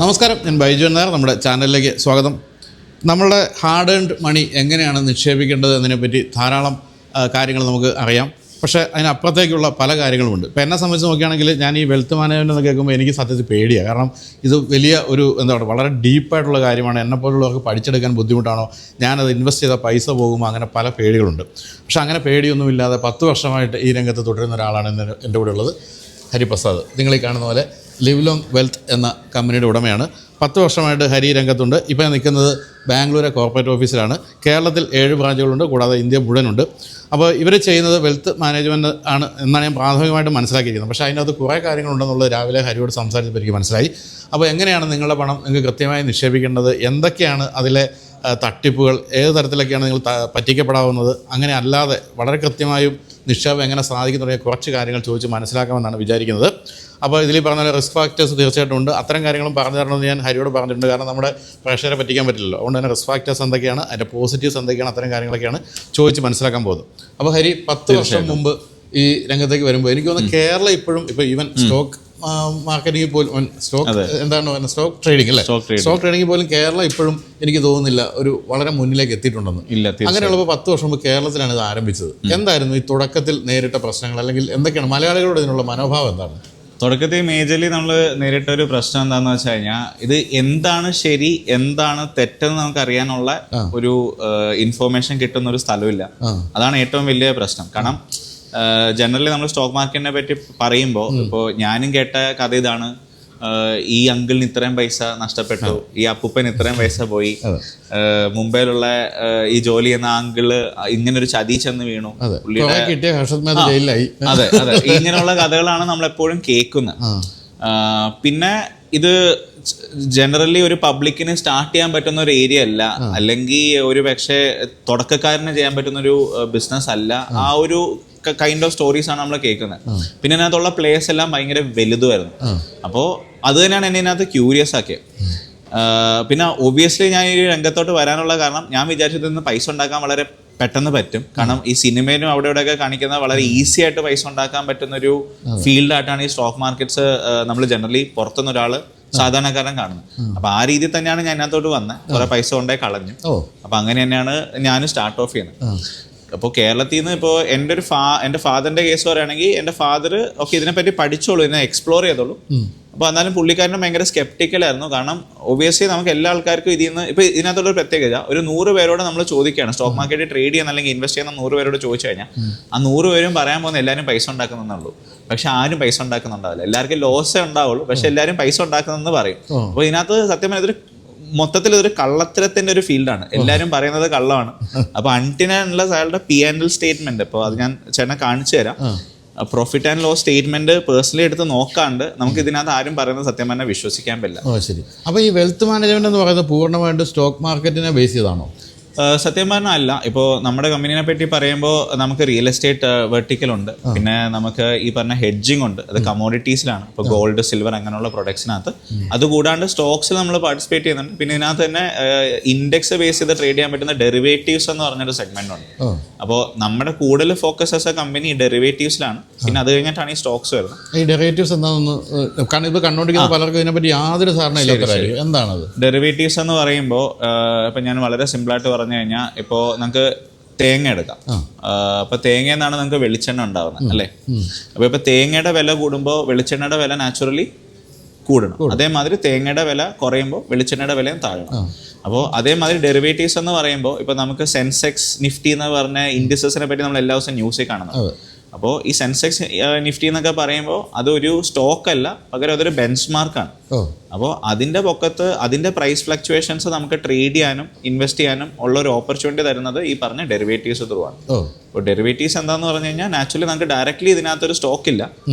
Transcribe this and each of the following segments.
നമസ്കാരം, ഞാൻ ബൈജു നായർ. നമ്മുടെ ചാനലിലേക്ക് സ്വാഗതം. നമ്മളുടെ ഹാർഡ് ഏൺഡ് മണി എങ്ങനെയാണ് നിക്ഷേപിക്കേണ്ടത് എന്നതിനെപ്പറ്റി ധാരാളം കാര്യങ്ങൾ നമുക്ക് അറിയാം. പക്ഷേ അതിനപ്പുറത്തേക്കുള്ള പല കാര്യങ്ങളുമുണ്ട്. ഇപ്പോൾ എന്നെ സംബന്ധിച്ച് നോക്കുകയാണെങ്കിൽ ഞാൻ ഈ വെൽത്ത് മാനേജ്മെൻറ്റ് എന്ന് കേൾക്കുമ്പോൾ എനിക്ക് സത്യത്തിൽ പേടിയാണ്. കാരണം ഇത് വലിയ ഒരു വളരെ ഡീപ്പായിട്ടുള്ള കാര്യമാണ്. എന്നെപ്പോലുള്ളവർക്ക് പഠിച്ചെടുക്കാൻ ബുദ്ധിമുട്ടാണോ, ഞാനത് ഇൻവെസ്റ്റ് ചെയ്ത പൈസ പോകുമ്പോൾ, അങ്ങനെ പല പേടികളുണ്ട്. പക്ഷേ അങ്ങനെ പേടിയൊന്നുമില്ലാതെ 10 വർഷമായിട്ട് ഈ രംഗത്ത് തുടരുന്ന ഒരാളാണ് എൻ്റെ കൂടെ ഉള്ളത്, ഹരിപ്രസാദ്. നിങ്ങൾ ഈ കാണുന്ന പോലെ ലിവ് ലോങ് വെൽത്ത് എന്ന കമ്പനിയുടെ ഉടമയാണ്. 10 വർഷമായിട്ട് ഹരി രംഗത്തുണ്ട്. ഇപ്പോൾ നിൽക്കുന്നത് ബാംഗ്ലൂരെ കോർപ്പറേറ്റ് ഓഫീസിലാണ്. കേരളത്തിൽ 7 ബ്രാഞ്ചുകളുണ്ട്, കൂടാതെ ഇന്ത്യ മുഴുവനുണ്ട്. അപ്പോൾ ഇവർ ചെയ്യുന്നത് വെൽത്ത് മാനേജ്മെൻറ്റ് ആണ് എന്നാണ് ഞാൻ പ്രാഥമികമായിട്ട് മനസ്സിലാക്കിയിരിക്കുന്നത്. പക്ഷേ അതിനകത്ത് കുറേ കാര്യങ്ങളുണ്ടെന്നുള്ളത് രാവിലെ ഹരിയോട് സംസാരിച്ചപ്പോൾ എനിക്ക് മനസ്സിലായി. അപ്പോൾ എങ്ങനെയാണ് നിങ്ങളുടെ പണം നിങ്ങൾക്ക് കൃത്യമായി നിക്ഷേപിക്കേണ്ടത്, എന്തൊക്കെയാണ് അതിലെ തട്ടിപ്പുകൾ, ഏത് തരത്തിലൊക്കെയാണ് നിങ്ങൾ പറ്റിക്കപ്പെടാവുന്നത്, അങ്ങനെ അല്ലാതെ വളരെ കൃത്യമായും നിക്ഷേപം എങ്ങനെ സാധിക്കും തുടങ്ങിയ കുറച്ച് കാര്യങ്ങൾ ചോദിച്ച് മനസ്സിലാക്കാമെന്നാണ് വിചാരിക്കുന്നത്. അപ്പോൾ ഇതിൽ പറഞ്ഞ റിസ്ക് ഫാക്ടേഴ്സ് തീർച്ചയായിട്ടും ഉണ്ട്. അത്തരം കാര്യങ്ങളും പറഞ്ഞു തരണമെന്ന് ഞാൻ ഹരിയോട് പറഞ്ഞിട്ടുണ്ട്. കാരണം നമ്മുടെ പ്രേക്ഷകരെ പറ്റിക്കാൻ പറ്റില്ലല്ലോ. അതുകൊണ്ട് തന്നെ റിസ്ക് ഫാക്ടേഴ്സ് എന്തൊക്കെയാണ്, അതിൻ്റെ പോസിറ്റീവ്സ് എന്തൊക്കെയാണ്, അത്തരം കാര്യങ്ങളൊക്കെയാണ് ചോദിച്ച് മനസ്സിലാക്കാൻ പോകുന്നത്. അപ്പോൾ ഹരി, 10 വർഷം മുമ്പ് ഈ രംഗത്തേക്ക് വരുമ്പോൾ എനിക്ക് തോന്നുന്നു കേരളം ഇപ്പോഴും ഇപ്പോൾ ഈവൻ സ്റ്റോക്ക് മാർക്കറ്റിംഗ് പോലും സ്റ്റോക്ക് ട്രേഡിംഗ് അല്ലേ, സ്റ്റോക്ക് ട്രേഡിംഗ് പോലും കേരളം ഇപ്പോഴും എനിക്ക് തോന്നുന്നില്ല ഒരു വളരെ മുന്നിലേക്ക് എത്തിയിട്ടുണ്ടെന്ന്. അങ്ങനെയുള്ളപ്പോൾ 10 വർഷം മുമ്പ് കേരളത്തിലാണ് ഇത് ആരംഭിച്ചത്. എന്തായിരുന്നു ഈ തുടക്കത്തിൽ നേരിട്ട പ്രശ്നങ്ങൾ, അല്ലെങ്കിൽ എന്തൊക്കെയാണ് മലയാളികളോട് ഇതിനുള്ള മനോഭാവം എന്താണ്? തുടക്കത്തിൽ മേജർലി നമ്മൾ നേരിട്ട ഒരു പ്രശ്നം എന്താണെന്ന് വെച്ച് കഴിഞ്ഞാൽ, ഇത് എന്താണ് ശരി എന്താണ് തെറ്റെന്ന് നമുക്ക് അറിയാനുള്ള ഒരു ഇൻഫോർമേഷൻ കിട്ടുന്ന ഒരു സ്ഥലമില്ല. അതാണ് ഏറ്റവും വലിയ പ്രശ്നം. കാരണം ജനറലി നമ്മൾ സ്റ്റോക്ക് മാർക്കറ്റിനെ പറ്റി പറയുമ്പോൾ, ഇപ്പോൾ ഞാനും കേട്ട കഥ ഇതാണ്: ഈ അങ്കിളിന് ഇത്രയും പൈസ നഷ്ടപ്പെട്ടു, ഈ അപ്പൂപ്പന് ഇത്രയും പൈസ പോയി, മുംബൈയിലുള്ള ഈ ജോലി ചെയ്യുന്ന അങ്കിള് ഇങ്ങനൊരു ചതി ചെന്ന് വീണു, അതെ അതെ, ഇങ്ങനെയുള്ള കഥകളാണ് നമ്മളെപ്പോഴും കേൾക്കുന്നത്. പിന്നെ ഇത് ജനറലി ഒരു പബ്ലിക്കിന് സ്റ്റാർട്ട് ചെയ്യാൻ പറ്റുന്ന ഒരു ഏരിയ അല്ല, അല്ലെങ്കിൽ ഒരു പക്ഷേ തുടക്കക്കാരന് ചെയ്യാൻ പറ്റുന്ന ഒരു ബിസിനസ് അല്ല. ആ ഒരു കൈൻഡ് ഓഫ് സ്റ്റോറീസ് ആണ് നമ്മൾ കേൾക്കുന്നത്. പിന്നെ അതിനകത്തുള്ള പ്ലേയേഴ്സ് എല്ലാം ഭയങ്കര വലുതുമായിരുന്നു. അപ്പോൾ അത് തന്നെയാണ് എന്നെ ഇതിനകത്ത് ക്യൂരിയസ് ആക്കിയത്. പിന്നെ ഒബ്വിയസ്ലി ഞാൻ ഈ രംഗത്തോട്ട് വരാനുള്ള കാരണം, ഞാൻ വിചാരിച്ചത് ഇന്ന് പൈസ ഉണ്ടാക്കാൻ വളരെ പെട്ടെന്ന് പറ്റും. കാരണം ഈ സിനിമയിലും അവിടെ ഇവിടെയൊക്കെ കാണിക്കുന്ന വളരെ ഈസി ആയിട്ട് പൈസ ഉണ്ടാക്കാൻ പറ്റുന്ന ഒരു ഫീൽഡായിട്ടാണ് ഈ സ്റ്റോക്ക് മാർക്കറ്റ്സ് നമ്മൾ ജനറലി പുറത്തുനിന്ന് ഒരാൾ സാധാരണക്കാരൻ കാണുന്നത്. അപ്പൊ ആ രീതിയിൽ തന്നെയാണ് ഞാൻ അതിനകത്തോട്ട് വന്നത്. കുറെ പൈസ കൊണ്ടേ കളഞ്ഞു. അപ്പൊ അങ്ങനെ തന്നെയാണ് ഞാൻ സ്റ്റാർട്ട് ഓഫ് ചെയ്യുന്നത്. അപ്പോൾ കേരളത്തിൽ നിന്ന് ഇപ്പോൾ എൻ്റെ ഫാദറിന്റെ കേസ് പറയുകയാണെങ്കിൽ, എൻ്റെ ഫാദർ ഓക്കെ ഇതിനെപ്പറ്റി പഠിച്ചോളൂ, ഇതിനെ എക്സ്പ്ലോർ ചെയ്തോളൂ. അപ്പോൾ എന്നാലും പുള്ളിക്കാരന് ഭയങ്കര സ്കെപ്റ്റിക്കലായിരുന്നു. കാരണം ഒബിയസ്ലി നമുക്ക് എല്ലാ ആൾക്കാർക്കും ഇതിൽ നിന്ന് ഇപ്പോൾ ഇതിനകത്തുള്ള പ്രത്യേകത, ഒരു 100 പേരോട് നമ്മൾ ചോദിക്കുകയാണ് സ്റ്റോക്ക് മാർക്കറ്റിൽ ട്രേഡ് ചെയ്യുന്ന അല്ലെങ്കിൽ ഇൻവെസ്റ്റ് ചെയ്യുന്ന 100 പേരോട് ചോദിച്ചു കഴിഞ്ഞാൽ ആ 100 പേരും പറയാൻ പോകുന്ന എല്ലാവരും പൈസ ഉണ്ടാക്കുന്നുള്ളൂ. പക്ഷെ ആരും പൈസ ഉണ്ടാക്കുന്നുണ്ടാവില്ല. എല്ലാവർക്കും ലോസേ ഉണ്ടാവുള്ളൂ, പക്ഷെ എല്ലാവരും പൈസ ഉണ്ടാക്കുന്നതെന്ന് പറയും. അപ്പോൾ ഇതിനകത്ത് സത്യം പറഞ്ഞാൽ ഇതൊരു മൊത്തത്തിൽ ഇതൊരു കള്ളത്തരത്തിന്റെ ഒരു ഫീൽഡാണ്. എല്ലാവരും പറയുന്നത് കള്ളമാണ്. അപ്പൊ അൺടിനുള്ള അയാളുടെ P&L സ്റ്റേറ്റ്മെന്റ്, ഇപ്പോൾ അത് ഞാൻ ചേട്ടനെ കാണിച്ചു തരാം. Profit and loss statement personally എടുത്ത് നോക്കാണ്ട് നമുക്ക് ഇതിനകത്ത് ആരും പറയുന്നത് സത്യം പറഞ്ഞാൽ വിശ്വസിക്കാൻ പറ്റില്ല. ശരി. അപ്പൊ ഈ വെൽത്ത് മാനേജ്മെന്റ് എന്ന് പറയുന്നത് പൂർണ്ണമായിട്ട് സ്റ്റോക്ക് മാർക്കറ്റിനെ ബേസ് ചെയ്താണോ? സത്യം പറഞ്ഞാൽ അല്ല. ഇപ്പോൾ നമ്മുടെ കമ്പനീനെ പറ്റി പറയുമ്പോൾ നമുക്ക് റിയൽ എസ്റ്റേറ്റ് വെർട്ടിക്കൽ ഉണ്ട്, പിന്നെ നമുക്ക് ഈ പറഞ്ഞ ഹെഡ്ജിങ് ഉണ്ട്, അത് കമോഡിറ്റീസിലാണ്. ഇപ്പോൾ ഗോൾഡ്, സിൽവർ അങ്ങനെയുള്ള പ്രൊഡക്ട്സിനകത്ത്. അതുകൂടാണ്ട് സ്റ്റോക്സിൽ നമ്മൾ പാർട്ടിസിപ്പേറ്റ് ചെയ്യുന്നുണ്ട്. പിന്നെ ഇതിനകത്ത് തന്നെ ഇൻഡെക്സ് ബേസ് ചെയ്ത് ട്രേഡ് ചെയ്യാൻ പറ്റുന്ന ഡെറിവേറ്റീവ്സ് എന്ന് പറഞ്ഞൊരു സെഗ്മെന്റ് ഉണ്ട്. അപ്പോൾ നമ്മുടെ കൂടുതൽ ഫോക്കസ് ആസ് എ കമ്പനി ഡെറിവേറ്റീവ്സിലാണ്. പിന്നെ അത് കഴിഞ്ഞിട്ടാണ് ഈ സ്റ്റോക്സ് വരുന്നത്. ഈ ഡെറിവേറ്റീവ്സ് എന്താണെന്ന് ഇപ്പോൾ കണ്ടുകൊണ്ടിരിക്കുന്ന പലർക്കും ഇതിനെപ്പറ്റി യാതൊരു ധാരണയില്ലാത്ത എന്താണത് ഡെറിവേറ്റീവ്സ് എന്ന് പറയുമ്പോൾ? ഇപ്പം ഞാൻ വളരെ സിമ്പിളായിട്ട് പറഞ്ഞു കഴിഞ്ഞാൽ, ഇപ്പോൾ നമുക്ക് തേങ്ങ എടുക്കാം. അപ്പൊ തേങ്ങ എന്നാണ് നമുക്ക് വെളിച്ചെണ്ണ ഉണ്ടാവുന്നത് അല്ലേ. അപ്പൊ ഇപ്പൊ തേങ്ങയുടെ വില കൂടുമ്പോൾ വെളിച്ചെണ്ണയുടെ വില നാച്ചുറലി കൂടണം. അതേമാതിരി തേങ്ങയുടെ വില കുറയുമ്പോൾ വെളിച്ചെണ്ണയുടെ വിലയും താഴണം. അപ്പോൾ അതേമാതിരി ഡെറിവേറ്റീവ്സ് എന്ന് പറയുമ്പോൾ ഇപ്പോൾ നമുക്ക് സെൻസെക്സ്, നിഫ്റ്റി എന്ന് പറഞ്ഞ ഇൻഡിസസിനെ പറ്റി നമ്മൾ എല്ലാ ദിവസവും ന്യൂസിൽ കാണുന്നത്. അപ്പോൾ ഈ സെൻസെക്സ്, നിഫ്റ്റി എന്നൊക്കെ പറയുമ്പോൾ അതൊരു സ്റ്റോക്ക് അല്ല, പകരം അതൊരു ബെഞ്ച് മാർക്കാണ്. അപ്പോൾ അതിൻ്റെ പൊക്കത്ത് അതിൻ്റെ പ്രൈസ് ഫ്ലക്ച്വേഷൻസ് നമുക്ക് ട്രേഡ് ചെയ്യാനും ഇൻവെസ്റ്റ് ചെയ്യാനും ഉള്ള ഒരു ഓപ്പർച്യൂണിറ്റി തരുന്നത് ഈ പറഞ്ഞ ഡെറിവേറ്റീവ്സ് ത്രൂ ആണ്. അപ്പോൾ ഡെറിവേറ്റീവ്സ് എന്താന്ന് പറഞ്ഞു കഴിഞ്ഞാൽ, നാച്ചുറലി നമുക്ക് ഡയറക്ട്ലി ഇതിനകത്തൊരു സ്റ്റോക്ക് ഇല്ല.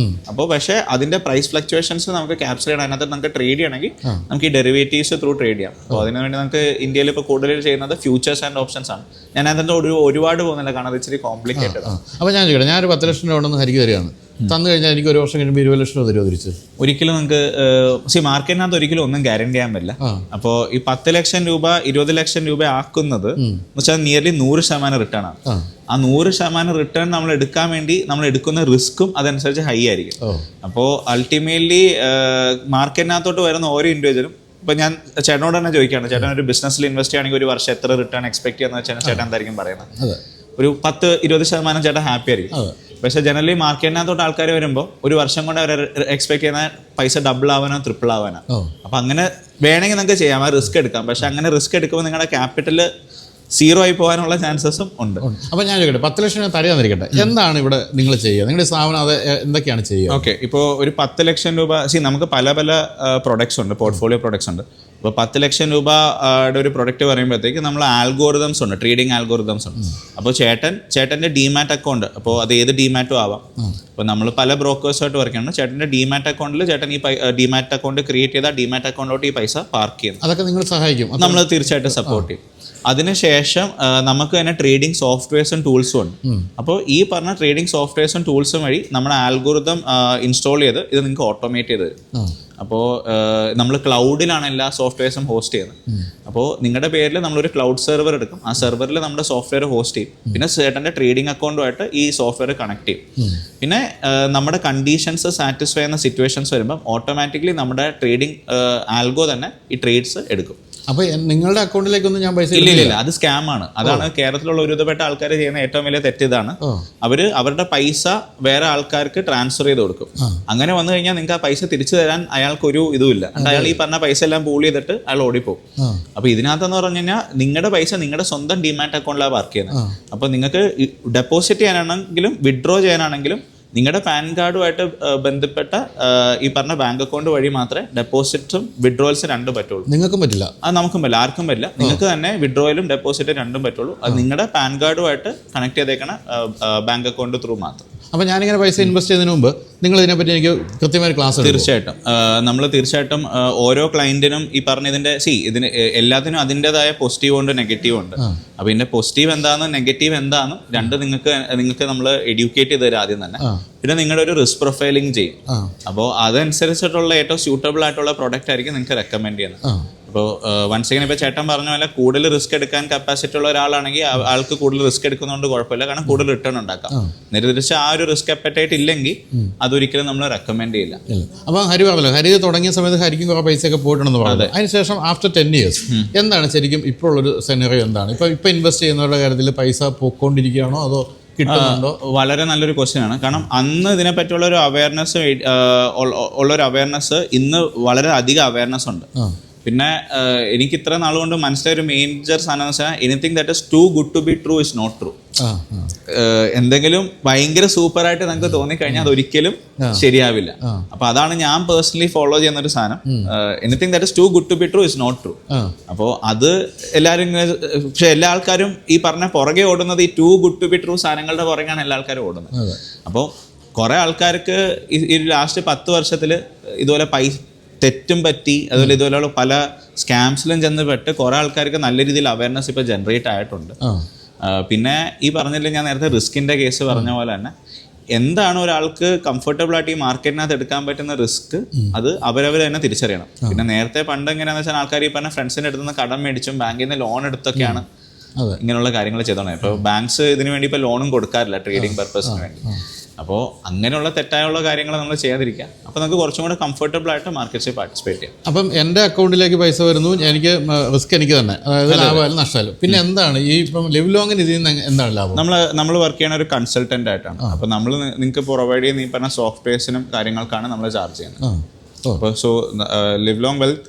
അപ്പോൾ പക്ഷേ അതിൻ്റെ പ്രൈസ് ഫ്ലക്ച്വേഷൻസ് നമുക്ക് ക്യാപ്ചർ ചെയ്യണം, അതിനകത്ത് നമുക്ക് ട്രേഡ് ചെയ്യണമെങ്കിൽ നമുക്ക് ഈ ഡെറിവേറ്റീവ്സ് ത്രൂ ട്രേഡ് ചെയ്യാം. അപ്പോൾ അതിനുവേണ്ടി നമുക്ക് ഇന്ത്യയിൽ ഇപ്പോൾ കൂടുതൽ ചെയ്യുന്നത് ഫ്യൂച്ചേഴ്സ് ആൻഡ് ഓപ്ഷൻസ് ആണ്. ഞാൻ അതിൻ്റെ ഒരുപാട് പോകുന്നില്ല, കാരണം അത് ഇച്ചിരി കോംപ്ലിക്കേറ്റഡ് ആണ്. അപ്പോൾ ഞാൻ ചോദിക്കട്ടെ, ഞാനൊരു 10 ലക്ഷം രൂപ ഉണ്ടെന്ന് ഹരിക്ക് തരികയാണ്, തന്നു കഴിഞ്ഞാൽ എനിക്ക് 1 വർഷം കഴിയുമ്പോൾ 20 ലക്ഷം രൂപ തരുമോ തിരിച്ച്? ഒരിക്കലും നമുക്ക് മാർക്കറ്റിനകത്ത് ഒരിക്കലും ഒന്നും ഗ്യാരണ്ടി ചെയ്യാൻ പറ്റില്ല. അപ്പോൾ ഈ 10 ലക്ഷം രൂപ 20 ലക്ഷം രൂപ ആക്കുന്നത് വെച്ചാൽ നിയർലി 100% റിട്ടേൺ ആണ്. ആ 100% റിട്ടേൺ നമ്മൾ എടുക്കാൻ വേണ്ടി നമ്മൾ എടുക്കുന്ന റിസ്ക്കും അതനുസരിച്ച് ഹൈ ആയിരിക്കും. അപ്പോൾ അൾട്ടിമേറ്റ്ലി മാർക്കറ്റിനകത്തോട്ട് വരുന്ന ഓരോ ഇൻഡിവിജ്വലും ഇപ്പൊ ഞാൻ ചേട്ടനോട് തന്നെ ചോദിക്കുകയാണ്, ചേട്ടൻ ഒരു ബിസിനസ്സിൽ ഇൻവെസ്റ്റ് ചെയ്യുകയാണെങ്കിൽ ഒരു വർഷം എത്ര റിട്ടേൺ എക്സ്പെക്ട് ചെയ്യാന്ന് വെച്ചാൽ ചേട്ടൻ എന്തായിരിക്കും പറയുന്നത്? ഒരു 10-20% ചേട്ടൻ ഹാപ്പി ആയിരിക്കും. പക്ഷേ ജനറലി മാർക്കറ്റിനകത്തോട്ട് ആൾക്കാർ വരുമ്പോൾ ഒരു വർഷം കൊണ്ട് അവർ എക്സ്പെക്ട് ചെയ്യുന്ന പൈസ ഡബിൾ ആവാനോ ട്രിപ്പിൾ ആവാനോ. അപ്പം അങ്ങനെ വേണമെങ്കിൽ നിങ്ങൾക്ക് ചെയ്യാം, ആ റിസ്ക് എടുക്കാം. പക്ഷെ അങ്ങനെ റിസ്ക് എടുക്കുമ്പോൾ നിങ്ങളുടെ ക്യാപിറ്റൽ 0 ആയി പോകാനുള്ള ചാൻസസും ഉണ്ട്. അപ്പോൾ ഞാൻ ചോദിക്കട്ടെ, 10 ലക്ഷം തരികയെന്നിരിക്കട്ടെ, എന്താണ് ഇവിടെ നിങ്ങൾ ചെയ്യുക? നിങ്ങളുടെ സ്ഥാപനം അത് എന്തൊക്കെയാണ് ചെയ്യുക? ഓക്കെ, ഇപ്പോൾ ഒരു 10 ലക്ഷം രൂപ നമുക്ക് പല പല പ്രൊഡക്ട്സ് ഉണ്ട്, പോർട്ട്ഫോളിയോ പ്രൊഡക്ട്സ് ഉണ്ട്. അപ്പോൾ 10 ലക്ഷം രൂപയുടെ ഒരു പ്രൊഡക്റ്റ് പറയുമ്പോഴത്തേക്ക് നമ്മൾ ആൽഗോറിതംസ് ഉണ്ട്, ട്രേഡിംഗ് ആൽഗോറിതംസ് ഉണ്ട്. അപ്പോൾ ചേട്ടൻ്റെ ഡിമാറ്റ് അക്കൗണ്ട്, അപ്പോൾ അത് ഏത് ഡിമാറ്റും ആവാം. അപ്പോൾ നമ്മൾ പല ബ്രോക്കേഴ്സുമായിട്ട് വർക്ക് ചെയ്യുന്നുണ്ട്. ചേട്ടൻ്റെ ഡിമാറ്റ് അക്കൗണ്ടിൽ ചേട്ടൻ ഈ ഡിമാറ്റ് അക്കൗണ്ട് ക്രിയേറ്റ് ചെയ്താൽ ഡിമാറ്റ് അക്കൗണ്ടിലോട്ട് ഈ പൈസ പാർക്ക് ചെയ്യുന്നു. അതൊക്കെ നിങ്ങൾ സഹായിക്കും? നമ്മൾ തീർച്ചയായിട്ടും സപ്പോർട്ട് ചെയ്യും. അതിനുശേഷം നമുക്ക് തന്നെ ട്രേഡിംഗ് സോഫ്റ്റ്വെയർസും ടൂൾസും ഉണ്ട്. അപ്പോൾ ഈ പറഞ്ഞ ട്രേഡിംഗ് സോഫ്റ്റ്വെയർസും ടൂൾസും വഴി നമ്മുടെ ആൽഗോറിതം ഇൻസ്റ്റാൾ ചെയ്ത് ഇത് നിങ്ങൾക്ക് ഓട്ടോമേറ്റ് ചെയ്ത് തരും. അപ്പോൾ നമ്മൾ ക്ലൗഡിലാണ് എല്ലാ സോഫ്റ്റ്വെയർസും ഹോസ്റ്റ് ചെയ്യുന്നത്. അപ്പോൾ നിങ്ങളുടെ പേരിൽ നമ്മളൊരു ക്ലൗഡ് സെർവർ എടുക്കും, ആ സെർവറിൽ നമ്മുടെ സോഫ്റ്റ്വെയർ ഹോസ്റ്റ് ചെയ്യും. പിന്നെ ചേട്ടൻ്റെ ട്രേഡിംഗ് അക്കൗണ്ടുമായിട്ട് ഈ സോഫ്റ്റ്വെയർ കണക്ട് ചെയ്യും. പിന്നെ നമ്മുടെ കണ്ടീഷൻസ് സാറ്റിസ്ഫൈ ചെയ്യുന്ന സിറ്റുവേഷൻസ് വരുമ്പം ഓട്ടോമാറ്റിക്കലി നമ്മുടെ ട്രേഡിംഗ് ആൽഗോ തന്നെ ഈ ട്രേഡ്സ് എടുക്കും. അപ്പോൾ നിങ്ങളുടെ അക്കൗണ്ടിലേക്കൊന്നും ഞാൻ പൈസ ഇല്ല, അത് സ്കാം ആണ്. അതാണ് കേരളത്തിലുള്ള ഒരുവിധപ്പെട്ട ആൾക്കാർ ചെയ്യുന്ന ഏറ്റവും വലിയ തെറ്റിതാണ്. അവരുടെ പൈസ വേറെ ആൾക്കാർക്ക് ട്രാൻസ്ഫർ ചെയ്ത് കൊടുക്കും. അങ്ങനെ വന്നു കഴിഞ്ഞാൽ നിങ്ങൾക്ക് ആ പൈസ തിരിച്ചു തരാൻ അയാൾക്കൊരു ഇതുമില്ല. അയാൾ ഈ പറഞ്ഞ പൈസ എല്ലാം പൂൾ ചെയ്തിട്ട് അയാൾ ഓടിപ്പോകും. അപ്പൊ ഇതിനകത്തെന്ന് പറഞ്ഞു കഴിഞ്ഞാൽ നിങ്ങളുടെ പൈസ നിങ്ങളുടെ സ്വന്തം ഡിമാറ്റ് അക്കൗണ്ടിലാണ് വർക്ക് ചെയ്യുന്നത്. അപ്പൊ നിങ്ങൾക്ക് ഡെപ്പോസിറ്റ് ചെയ്യാനാണെങ്കിലും വിഡ്രോ ചെയ്യാനാണെങ്കിലും നിങ്ങളുടെ പാൻ കാർഡുമായിട്ട് ബന്ധപ്പെട്ട ഈ പറഞ്ഞ ബാങ്ക് അക്കൗണ്ട് വഴി മാത്രമേ ഡെപ്പോസിറ്റും വിഡ്രോവൽസും രണ്ടും പറ്റുള്ളൂ. നിങ്ങൾക്കും പറ്റില്ല? അത് നമുക്കും പറ്റില്ല, ആർക്കും പറ്റില്ല. നിങ്ങൾക്ക് തന്നെ വിഡ്രോവലും ഡെപ്പോസിറ്റും രണ്ടും പറ്റുള്ളൂ. അത് നിങ്ങളുടെ പാൻ കാർഡുമായിട്ട് കണക്ട് ചെയ്തേക്കണ ബാങ്ക് അക്കൗണ്ട് ത്രൂ മാത്രം. അപ്പോൾ ഞാനിങ്ങനെ പൈസ ഇൻവെസ്റ്റ് ചെയ്യുന്നതിന് മുമ്പ് നിങ്ങൾ ഇതിനെപ്പറ്റി എനിക്ക് കൃത്യമായ ക്ലാസ്? തീർച്ചയായിട്ടും നമ്മൾ തീർച്ചയായിട്ടും ഓരോ ക്ലയൻറ്റിനും ഈ പറഞ്ഞ ഇതിന് എല്ലാത്തിനും അതിൻ്റെതായ പോസിറ്റീവ് ഉണ്ട്, നെഗറ്റീവ് ഉണ്ട്. അപ്പോൾ ഇതിൻ്റെ പോസിറ്റീവ് എന്താണെന്നും നെഗറ്റീവ് എന്താണെന്നും രണ്ട് നിങ്ങൾക്ക് നമ്മൾ എഡ്യൂക്കേറ്റ് ചെയ്ത് തരാം ആദ്യം തന്നെ. പിന്നെ നിങ്ങളുടെ ഒരു റിസ്ക് പ്രൊഫൈലിംഗ് ചെയ്യും. അപ്പോൾ അതനുസരിച്ചിട്ടുള്ള ഏറ്റവും സ്യൂട്ടബിൾ ആയിട്ടുള്ള പ്രോഡക്റ്റ് ആയിരിക്കും നിങ്ങൾക്ക് റെക്കമെൻഡ് ചെയ്യുന്നത്. അപ്പോൾ വൺസ് അഗൈൻ ഇപ്പോൾ ചേട്ടൻ പറഞ്ഞ പോലെ കൂടുതൽ റിസ്ക് എടുക്കാൻ കപ്പാസിറ്റി ഉള്ള ഒരാളാണെങ്കിൽ ആൾക്ക് കൂടുതൽ റിസ്ക് എടുക്കുന്നതുകൊണ്ട് കുഴപ്പമില്ല, കാരണം കൂടുതൽ റിട്ടേൺ ഉണ്ടാക്കാം. നേരെ ആ ഒരു റിസ്ക് അപ്പറ്റൈറ്റ് ഇല്ലെങ്കിൽ അതൊരിക്കലും നമ്മൾ റെക്കമെൻഡ് ചെയ്യില്ല. അപ്പോൾ ഹരി പറഞ്ഞല്ലോ, ഹരി തുടങ്ങിയ സമയത്ത് ഹരിക്കും കുറേ പൈസയൊക്കെ പോയിട്ടുണ്ടെന്ന് പറഞ്ഞത്. അതിനുശേഷം ആഫ്റ്റർ 10 years എന്താണ് ശരിക്കും ഇപ്പോൾ ഉള്ളൊരു സെനറിയോ എന്താണ്? ഇപ്പോൾ ഇൻവെസ്റ്റ് ചെയ്യുന്നവരുടെ കാര്യത്തിൽ പൈസ പോയിക്കൊണ്ടിരിക്കുകയാണോ അതോ കിട്ടുന്നുണ്ടോ? വളരെ നല്ലൊരു ക്വസ്റ്റ്യൻ ആണ്. കാരണം അന്ന് ഇതിനെപ്പറ്റിയുള്ള ഒരു അവയർനെസ് ഇന്ന് വളരെ അധികം അവയർനെസ് ഉണ്ട്. പിന്നെ എനിക്ക് ഇത്ര നാളുകൊണ്ട് മനസ്സിലായ ഒരു മേജർ സാധനം എന്ന് വെച്ചാൽ anything that is too good to be true is not true. എന്തെങ്കിലും ഭയങ്കര സൂപ്പറായിട്ട് നിങ്ങൾക്ക് തോന്നിക്കഴിഞ്ഞാൽ അതൊരിക്കലും ശരിയാവില്ല. അപ്പൊ അതാണ് ഞാൻ പേഴ്സണലി ഫോളോ ചെയ്യുന്ന ഒരു സാധനം. Anything that is too good to be true is not true. അപ്പോൾ അത് എല്ലാവരും, പക്ഷെ എല്ലാ ആൾക്കാരും ഈ പറഞ്ഞ പുറകെ ഓടുന്നത് ഈ too good to be true സാധനങ്ങളുടെ പുറകെയാണ് എല്ലാ ആൾക്കാരും ഓടുന്നത്. അപ്പോൾ കുറെ ആൾക്കാർക്ക് ഈ ലാസ്റ്റ് 10 വർഷത്തിൽ ഇതുപോലെ തെറ്റും പറ്റി, അതുപോലെ ഇതുപോലെയുള്ള പല സ്കാംസിലും ചെന്ന് പെട്ട് കുറെ ആൾക്കാർക്ക് നല്ല രീതിയിൽ അവയർനെസ് ഇപ്പോൾ ജനറേറ്റ് ആയിട്ടുണ്ട്. പിന്നെ ഈ പറഞ്ഞില്ല, ഞാൻ നേരത്തെ റിസ്കിന്റെ കേസ് പറഞ്ഞ പോലെ തന്നെ എന്താണ് ഒരാൾക്ക് കംഫർട്ടബിൾ ആയിട്ട് ഈ മാർക്കറ്റിനകത്ത് എടുക്കാൻ പറ്റുന്ന റിസ്ക്, അത് അവരവർ തന്നെ തിരിച്ചറിയണം. പിന്നെ നേരത്തെ പണ്ട് എങ്ങനെയാണെന്ന് വെച്ചാൽ ആൾക്കാർ ഈ പറഞ്ഞ ഫ്രണ്ട്സിന്റെ അടുത്ത് നിന്ന് കടം മേടിച്ചും ബാങ്കിൽ നിന്ന് ലോൺ എടുത്തൊക്കെയാണ് ഇങ്ങനെയുള്ള കാര്യങ്ങൾ ചെയ്തോളാം. ഇപ്പോൾ ബാങ്ക്സ് ഇതിനു വേണ്ടി ഇപ്പോൾ ലോണും കൊടുക്കാറില്ല ട്രേഡിംഗ് പർപ്പസിന് വേണ്ടി. അപ്പോൾ അങ്ങനെയുള്ള തെറ്റായുള്ള കാര്യങ്ങൾ നമ്മൾ ചെയ്യാതിരിക്കുക. അപ്പോൾ നമുക്ക് കുറച്ചും കൂടെ കംഫർട്ടബിൾ ആയിട്ട് മാർക്കറ്റ്സിൽ പാർട്ടിസിപ്പേറ്റ് ചെയ്യാം. അപ്പം എൻ്റെ അക്കൗണ്ടിലേക്ക് പൈസ വരുന്നു, എനിക്ക് റിസ്ക് എനിക്ക് തന്നെ, അതായത് ലാഭമായാലും നഷ്ടമായാലും. പിന്നെ എന്താണ് ഈ ഇപ്പം ലിവ് ലോങ്ങിന് ഇതിൽ നിന്ന് എന്താണ് ലാഭം? നമ്മൾ വർക്ക് ചെയ്യുന്ന ഒരു കൺസൾട്ടൻ്റ് ആയിട്ടാണ്. അപ്പോൾ നമ്മൾ നിങ്ങൾക്ക് പ്രൊവൈഡ് ചെയ്യുന്ന ഈ പറഞ്ഞ സോഫ്റ്റ്വെയർസിനും കാര്യങ്ങൾക്കാണ് നമ്മൾ ചാർജ് ചെയ്യുന്നത്. അപ്പോൾ ലിവ് ലോങ് വെൽത്ത്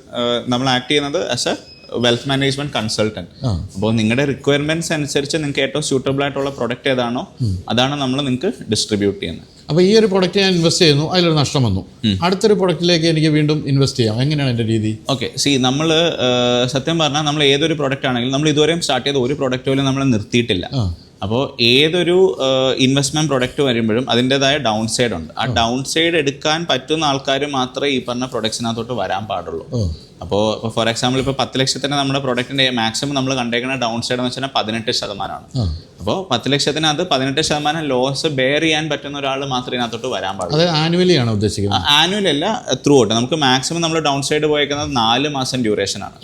നമ്മൾ ആക്ട് ചെയ്യുന്നത് as A wealth management consultant. അപ്പോൾ നിങ്ങളുടെ റിക്വയർമെന്റ്സ് അനുസരിച്ച് നിങ്ങൾക്ക് ഏറ്റവും സ്യൂട്ടബിൾ ആയിട്ടുള്ള പ്രൊഡക്റ്റ് ഏതാണോ അതാണ് നമ്മൾ നിങ്ങൾക്ക് ഡിസ്ട്രിബ്യൂട്ട് ചെയ്യുന്നത്. അപ്പോൾ ഈ ഒരു പ്രൊഡക്റ്റ് ഞാൻ ഇൻവെസ്റ്റ് ചെയ്യുന്നു, അതിലൊരു നഷ്ടം വന്നു, അടുത്തൊരു പ്രൊഡക്റ്റിലേക്ക് എനിക്ക് വീണ്ടും ഇൻവെസ്റ്റ് ചെയ്യാം, എങ്ങനെയാണ് എൻ്റെ രീതി? ഓക്കെ, നമ്മൾ സത്യം പറഞ്ഞാൽ നമ്മൾ ഏതൊരു പ്രൊഡക്റ്റ് ആണെങ്കിലും നമ്മൾ ഇതുവരെയും സ്റ്റാർട്ട് ചെയ്ത ഒരു പ്രൊഡക്റ്റ് പോലും നമ്മൾ നിർത്തിയിട്ടില്ല. അപ്പോൾ ഏതൊരു ഇൻവെസ്റ്റ്മെന്റ് പ്രൊഡക്റ്റ് വരുമ്പോഴും അതിൻ്റെതായ ഡൗൺ സൈഡ് ഉണ്ട്. ആ ഡൗൺ സൈഡ് എടുക്കാൻ പറ്റുന്ന ആൾക്കാർ മാത്രമേ ഈ പറഞ്ഞ പ്രൊഡക്ട്സിനകത്തോട്ട് വരാൻ പാടുള്ളൂ. അപ്പോൾ ഫോർ എക്സാമ്പിൾ ഇപ്പോൾ 10 ലക്ഷത്തിന് നമ്മുടെ പ്രൊഡക്റ്റിൻ്റെ മാക്സിമം നമ്മൾ കണ്ടേക്കുന്ന ഡൗൺ സൈഡ് എന്ന് വെച്ചാൽ 18%. അപ്പോൾ 10 ലക്ഷത്തിനകത്ത് 18% ലോസ് ബെയർ ചെയ്യാൻ പറ്റുന്ന ഒരാൾ മാത്രമേ ഇതിനകത്തോട്ട് വരാൻ പാടുള്ളൂ. അത് ആനുവലി ആണോ ഉദ്ദേശിക്കുന്നത്? ആനുവൽ അല്ല, ത്രൂ ഔട്ട്. നമുക്ക് മാക്സിമം നമ്മൾ ഡൗൺ സൈഡ് പോയേക്കുന്നത് 4 മാസം ഡ്യൂറേഷനാണ്.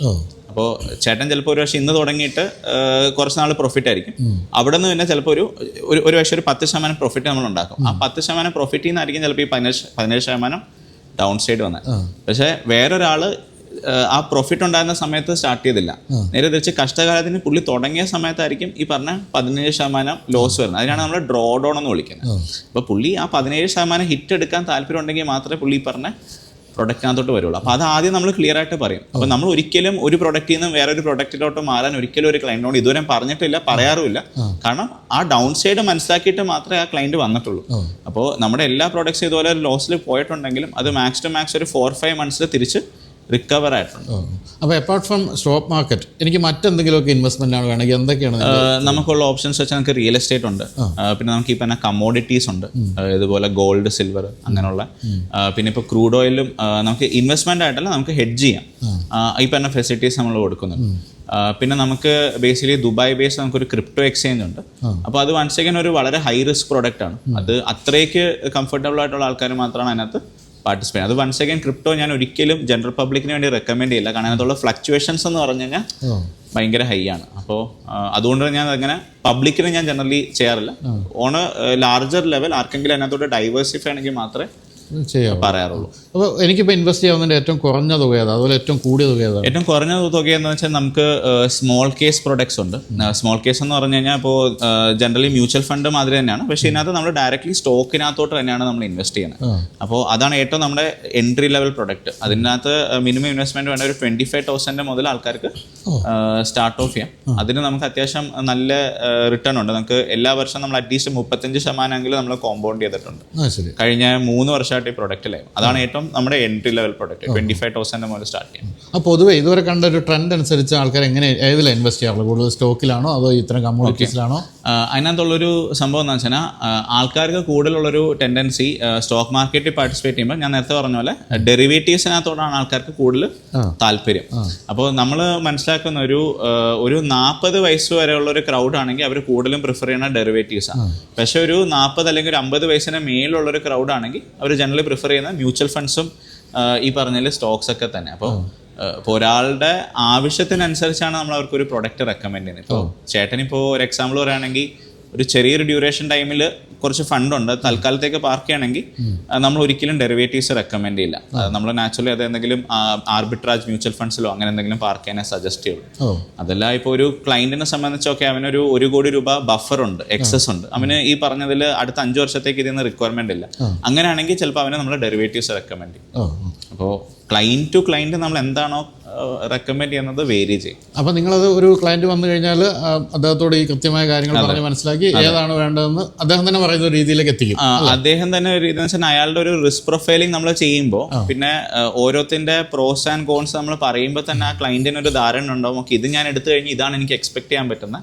അപ്പോൾ ചേട്ടൻ ചിലപ്പോൾ ഒരു പക്ഷേ ഇന്ന് തുടങ്ങിയിട്ട് കുറച്ച് നാൾ പ്രോഫിറ്റ് ആയിരിക്കും. അവിടെ നിന്ന് പിന്നെ ചിലപ്പോൾ ഒരു പക്ഷേ ഒരു 10% പ്രോഫിറ്റ് നമ്മൾ ഉണ്ടാക്കും. ആ 10% പ്രോഫിറ്റിൽ നിന്നായിരിക്കും ചിലപ്പോൾ ഈ 17% ഡൗൺ സൈഡ് വന്നത്. പക്ഷേ വേറൊരാൾ ആ പ്രോഫിറ്റ് ഉണ്ടായിരുന്ന സമയത്ത് സ്റ്റാർട്ട് ചെയ്തില്ല. നേരെ തിരിച്ച് കഷ്ടകാലത്തിന് പുള്ളി തുടങ്ങിയ സമയത്തായിരിക്കും ഈ പറഞ്ഞ 17% ലോസ് വരുന്നത്. അതിനാണ് നമ്മൾ ഡ്രോ ഡൗൺ എന്ന് വിളിക്കുന്നത്. അപ്പോൾ പുള്ളി ആ 17% ഹിറ്റ് എടുക്കാൻ താല്പര്യം ഉണ്ടെങ്കിൽ മാത്രമേ പുള്ളി പറഞ്ഞ പ്രൊഡക്റ്റിനകത്തോട്ട് വരുള്ളൂ. അപ്പോൾ അത് ആദ്യം നമ്മൾ ക്ലിയർ ആയിട്ട് പറയും. അപ്പോൾ നമ്മൾ ഒരിക്കലും ഒരു പ്രൊഡക്റ്റിൽ നിന്ന് വേറൊരു പ്രൊഡക്റ്റിലോട്ട് മാറാൻ ഒരിക്കലും ഒരു ക്ലയൻറ്റിനോട് ഇതുവരെ പറഞ്ഞിട്ടില്ല, പറയാറുമില്ല. കാരണം ആ ഡൗൺ സൈഡ് മനസ്സിലാക്കിയിട്ട് മാത്രമേ ആ ക്ലയൻറ്റ് വന്നിട്ടുള്ളൂ. അപ്പോൾ നമ്മുടെ എല്ലാ പ്രൊഡക്ട്സും ഇതുപോലെ ലോസിൽ പോയിട്ടുണ്ടെങ്കിലും അത് മാക്സ് ടു മാക്സ് ഒരു 4-5 months തിരിച്ച് റിക്കവർ ആയിട്ടുണ്ട്. അപ്പോൾ അപ്പാർട്ട് ഫ്രം സ്റ്റോക്ക് മാർക്കറ്റ് എനിക്ക് മറ്റെന്തെങ്കിലുമൊക്കെ ഇൻവെസ്റ്റ്മെന്റ് ആണ് വേണമെങ്കിൽ എന്തൊക്കെയാണ്? നമുക്കുള്ള ഓപ്ഷൻസ് വെച്ചാൽ നമുക്ക് റിയൽ എസ്റ്റേറ്റ് ഉണ്ട്, പിന്നെ നമുക്ക് ഈ പറഞ്ഞ കമ്മോഡിറ്റീസ് ഉണ്ട്, ഇതുപോലെ ഗോൾഡ്, സിൽവർ അങ്ങനെയുള്ള. പിന്നെ ഇപ്പോൾ ക്രൂഡ് ഓയിലും നമുക്ക് ഇൻവെസ്റ്റ്മെന്റ് ആയിട്ടല്ല, നമുക്ക് ഹെഡ്ജ് ചെയ്യാം. ഈ പറഞ്ഞ ഫെസിലിറ്റീസ് നമ്മൾ കൊടുക്കുന്നുണ്ട്. പിന്നെ നമുക്ക് ബേസിക്കലി ദുബായ് ബേസ് നമുക്കൊരു ക്രിപ്റ്റോ എക്സ്ചേഞ്ച് ഉണ്ട്. അപ്പോൾ അത് വൺസ് അഗൈൻ ഒരു വളരെ ഹൈ റിസ്ക് പ്രോഡക്റ്റ് ആണ്. അത് അത്രയ്ക്ക് കംഫർട്ടബിൾ ആയിട്ടുള്ള ആൾക്കാർ മാത്രമാണ് അതിനകത്ത് പാർട്ടിസിപ്പേറ്റ്. അത് വൺസ് അഗൈൻ ക്രിപ്റ്റോ ഞാൻ ഒരിക്കലും ജനറൽ പബ്ലിക്കിന് വേണ്ടി റെക്കമെൻഡ് ചെയ്യില്ല. കാരണം അതിനകത്തുള്ള ഫ്ലക്ച്വേഷൻസ് എന്ന് പറഞ്ഞു കഴിഞ്ഞാൽ ഭയങ്കര ഹൈ ആണ്. അപ്പോൾ അതുകൊണ്ട് ഞാൻ അങ്ങനെ പബ്ലിക്കിന് ഞാൻ ജനറലി ചെയ്യാറില്ല. ഓൺ ലാർജർ ലെവൽ ആർക്കെങ്കിലും അതിനകത്തോട്ട് ഡൈവേഴ്സിഫൈ ആണെങ്കിൽ മാത്രമേ പറയാറുള്ളൂ. അപ്പോൾ എനിക്കിപ്പോൾ ഇൻവെസ്റ്റ് ചെയ്യാവുന്നതിൻ്റെ ഏറ്റവും കുറഞ്ഞ തുക ഏതാണ്, അതുപോലെ ഏറ്റവും കൂടിയ തുക ഏതാണ്? ഏറ്റവും കുറഞ്ഞ തുക എന്ന് വെച്ചാൽ നമുക്ക് സ്മോൾ കേസ് പ്രൊഡക്ട്സ് ഉണ്ട്. സ്മോൾ കേസ് എന്ന് പറഞ്ഞു കഴിഞ്ഞാൽ ഇപ്പോൾ ജനറലി മ്യൂച്വൽ ഫണ്ട് മാതിരി തന്നെയാണ്, പക്ഷേ ഇതിനകത്ത് നമ്മൾ ഡയറക്റ്റ്ലി സ്റ്റോക്കിനകത്തോട്ട് തന്നെയാണ് നമ്മൾ ഇൻവെസ്റ്റ് ചെയ്യുന്നത്. അപ്പോൾ അതാണ് ഏറ്റവും നമ്മുടെ എൻട്രി ലെവൽ പ്രൊഡക്റ്റ്. അതിനകത്ത് മിനിമം ഇൻവെസ്റ്റ്മെന്റ് വേണ്ട ഒരു 25,000 മുതൽ ആൾക്കാർക്ക് സ്റ്റാർട്ട് ഓഫ് ചെയ്യാം. അതിന് നമുക്ക് അത്യാവശ്യം നല്ല റിട്ടേൺ ഉണ്ട്. നമുക്ക് എല്ലാ വർഷവും നമ്മൾ അറ്റ്ലീസ്റ്റ് 35% നമ്മൾ കോമ്പൗണ്ട് ചെയ്തിട്ടുണ്ട് കഴിഞ്ഞ 3 വർഷമായിട്ട് ഈ പ്രൊഡക്റ്റിലായി. അതാണ് ഏറ്റവും നമ്മുടെ എൻട്രി ലെവൽ പ്രൊഡക്റ്റ്. 25,000 മുതൽ സ്റ്റാർട്ട് ചെയ്യാം. അപ്പോൾ പൊതുവെ ഇതുവരെ കണ്ട ഒരു ട്രെൻഡ് അനുസരിച്ച് ആൾക്കാർ എങ്ങനെ ഏതിലാണ് ഇൻവെസ്റ്റ് ചെയ്യാറുള്ളത്? കൂടുതൽ സ്റ്റോക്കിലാണോ അതോ ഇത്തരം കമ്മോഡിറ്റീസിലാണോ? അതിനകത്തുള്ളൊരു സംഭവം എന്ന് വെച്ചാൽ ആൾക്കാർക്ക് കൂടുതലുള്ളൊരു ടെൻഡൻസി സ്റ്റോക്ക് മാർക്കറ്റിൽ പാർട്ടിസിപ്പേറ്റ് ചെയ്യുമ്പോൾ ഞാൻ നേരത്തെ പറഞ്ഞ പോലെ ഡെറിവേറ്റീവ്സിനകത്തോടാണ് ആൾക്കാർക്ക് കൂടുതൽ താല്പര്യം. അപ്പോൾ നമ്മൾ മനസ്സിലാക്കുന്ന ഒരു 40 വയസ്സ് വരെയുള്ള ഒരു ക്രൗഡ് ആണെങ്കിൽ അവർ കൂടുതലും പ്രിഫർ ചെയ്യുന്ന ഡെറിവേറ്റീവ്സാണ്. പക്ഷേ ഒരു 40 അല്ലെങ്കിൽ ഒരു 50 വയസ്സിന് മേലുള്ളൊരു ക്രൗഡ് ആണെങ്കിൽ അവർ ജനറലി പ്രിഫർ ചെയ്യുന്ന മ്യൂച്വൽ ഫണ്ട്സും ഈ പറഞ്ഞതിൽ സ്റ്റോക്സ് ഒക്കെ തന്നെ. അപ്പോൾ ഒരാളുടെ ആവശ്യത്തിനനുസരിച്ചാണ് നമ്മൾ അവർക്കൊരു പ്രൊഡക്റ്റ് റെക്കമെൻഡ് ചെയ്യുന്നത്. ഇപ്പോൾ ചേട്ടനിപ്പോൾ ഒരു എക്സാമ്പിൾ പറയുകയാണെങ്കിൽ ഒരു ചെറിയൊരു ഡ്യൂറേഷൻ ടൈമിൽ കുറച്ച് ഫണ്ടുണ്ട്, തൽക്കാലത്തേക്ക് പാർക്ക് ചെയ്യണമെങ്കിൽ നമ്മൾ ഒരിക്കലും ഡെറിവേറ്റീവ്സ് റെക്കമെൻഡ് ചെയ്യില്ല. നമ്മൾ നാച്ചുറലി അത് എന്തെങ്കിലും ആർബിട്രാജ് മ്യൂച്വൽ ഫണ്ട്സിലോ അങ്ങനെ എന്തെങ്കിലും പാർക്ക് ചെയ്യാനേ സജസ്റ്റ് ചെയ്യുള്ളൂ. അതല്ല ഇപ്പോൾ ഒരു ക്ലയന്റിനെ സംബന്ധിച്ചൊക്കെ അവനൊരു 1 കോടി രൂപ ബഫർ ഉണ്ട്, എക്സസ് ഉണ്ട്, അവന് ഈ പറഞ്ഞതിൽ അടുത്ത 5 വർഷത്തേക്ക് ഇതിന് റിക്വയർമെന്റ് ഇല്ല. അങ്ങനെയാണെങ്കിൽ ചിലപ്പോൾ അവന് നമ്മൾ ഡെറിവേറ്റീവ്സ് റെക്കമെൻഡ് ചെയ്യും. അപ്പോൾ ക്ലയൻറ്റ് ടു ക്ലയൻറ്റ് നമ്മൾ എന്താണോ റെക്കമെൻഡ് ചെയ്യുന്നത് വേരി ചെയ്യും. അപ്പോൾ നിങ്ങളത് ഒരു ക്ലയൻറ്റ് വന്നു കഴിഞ്ഞാൽ അദ്ദേഹത്തോട് ഈ കൃത്യമായ കാര്യങ്ങൾ പറഞ്ഞ് മനസ്സിലാക്കി ഏതാണ് വേണ്ടതെന്ന് അദ്ദേഹം തന്നെ പറയുന്ന രീതിയിലേക്ക് എത്തിക്കും. അദ്ദേഹം തന്നെ ഒരു ഇതെന്ന് വെച്ചാൽ അയാളുടെ ഒരു റിസ്ക് പ്രൊഫൈലിംഗ് നമ്മൾ ചെയ്യുമ്പോൾ പിന്നെ ഓരോത്തിന്റെ പ്രോസ് ആൻഡ് കോൺസ് നമ്മൾ പറയുമ്പോൾ തന്നെ ആ ക്ലയന്റിന് ഒരു ധാരണ ഉണ്ടാവും. ഓക്കെ, ഇത് ഞാൻ എടുത്തു കഴിഞ്ഞാൽ ഇതാണ് എനിക്ക് എക്സ്പെക്ട് ചെയ്യാൻ പറ്റുന്നത്,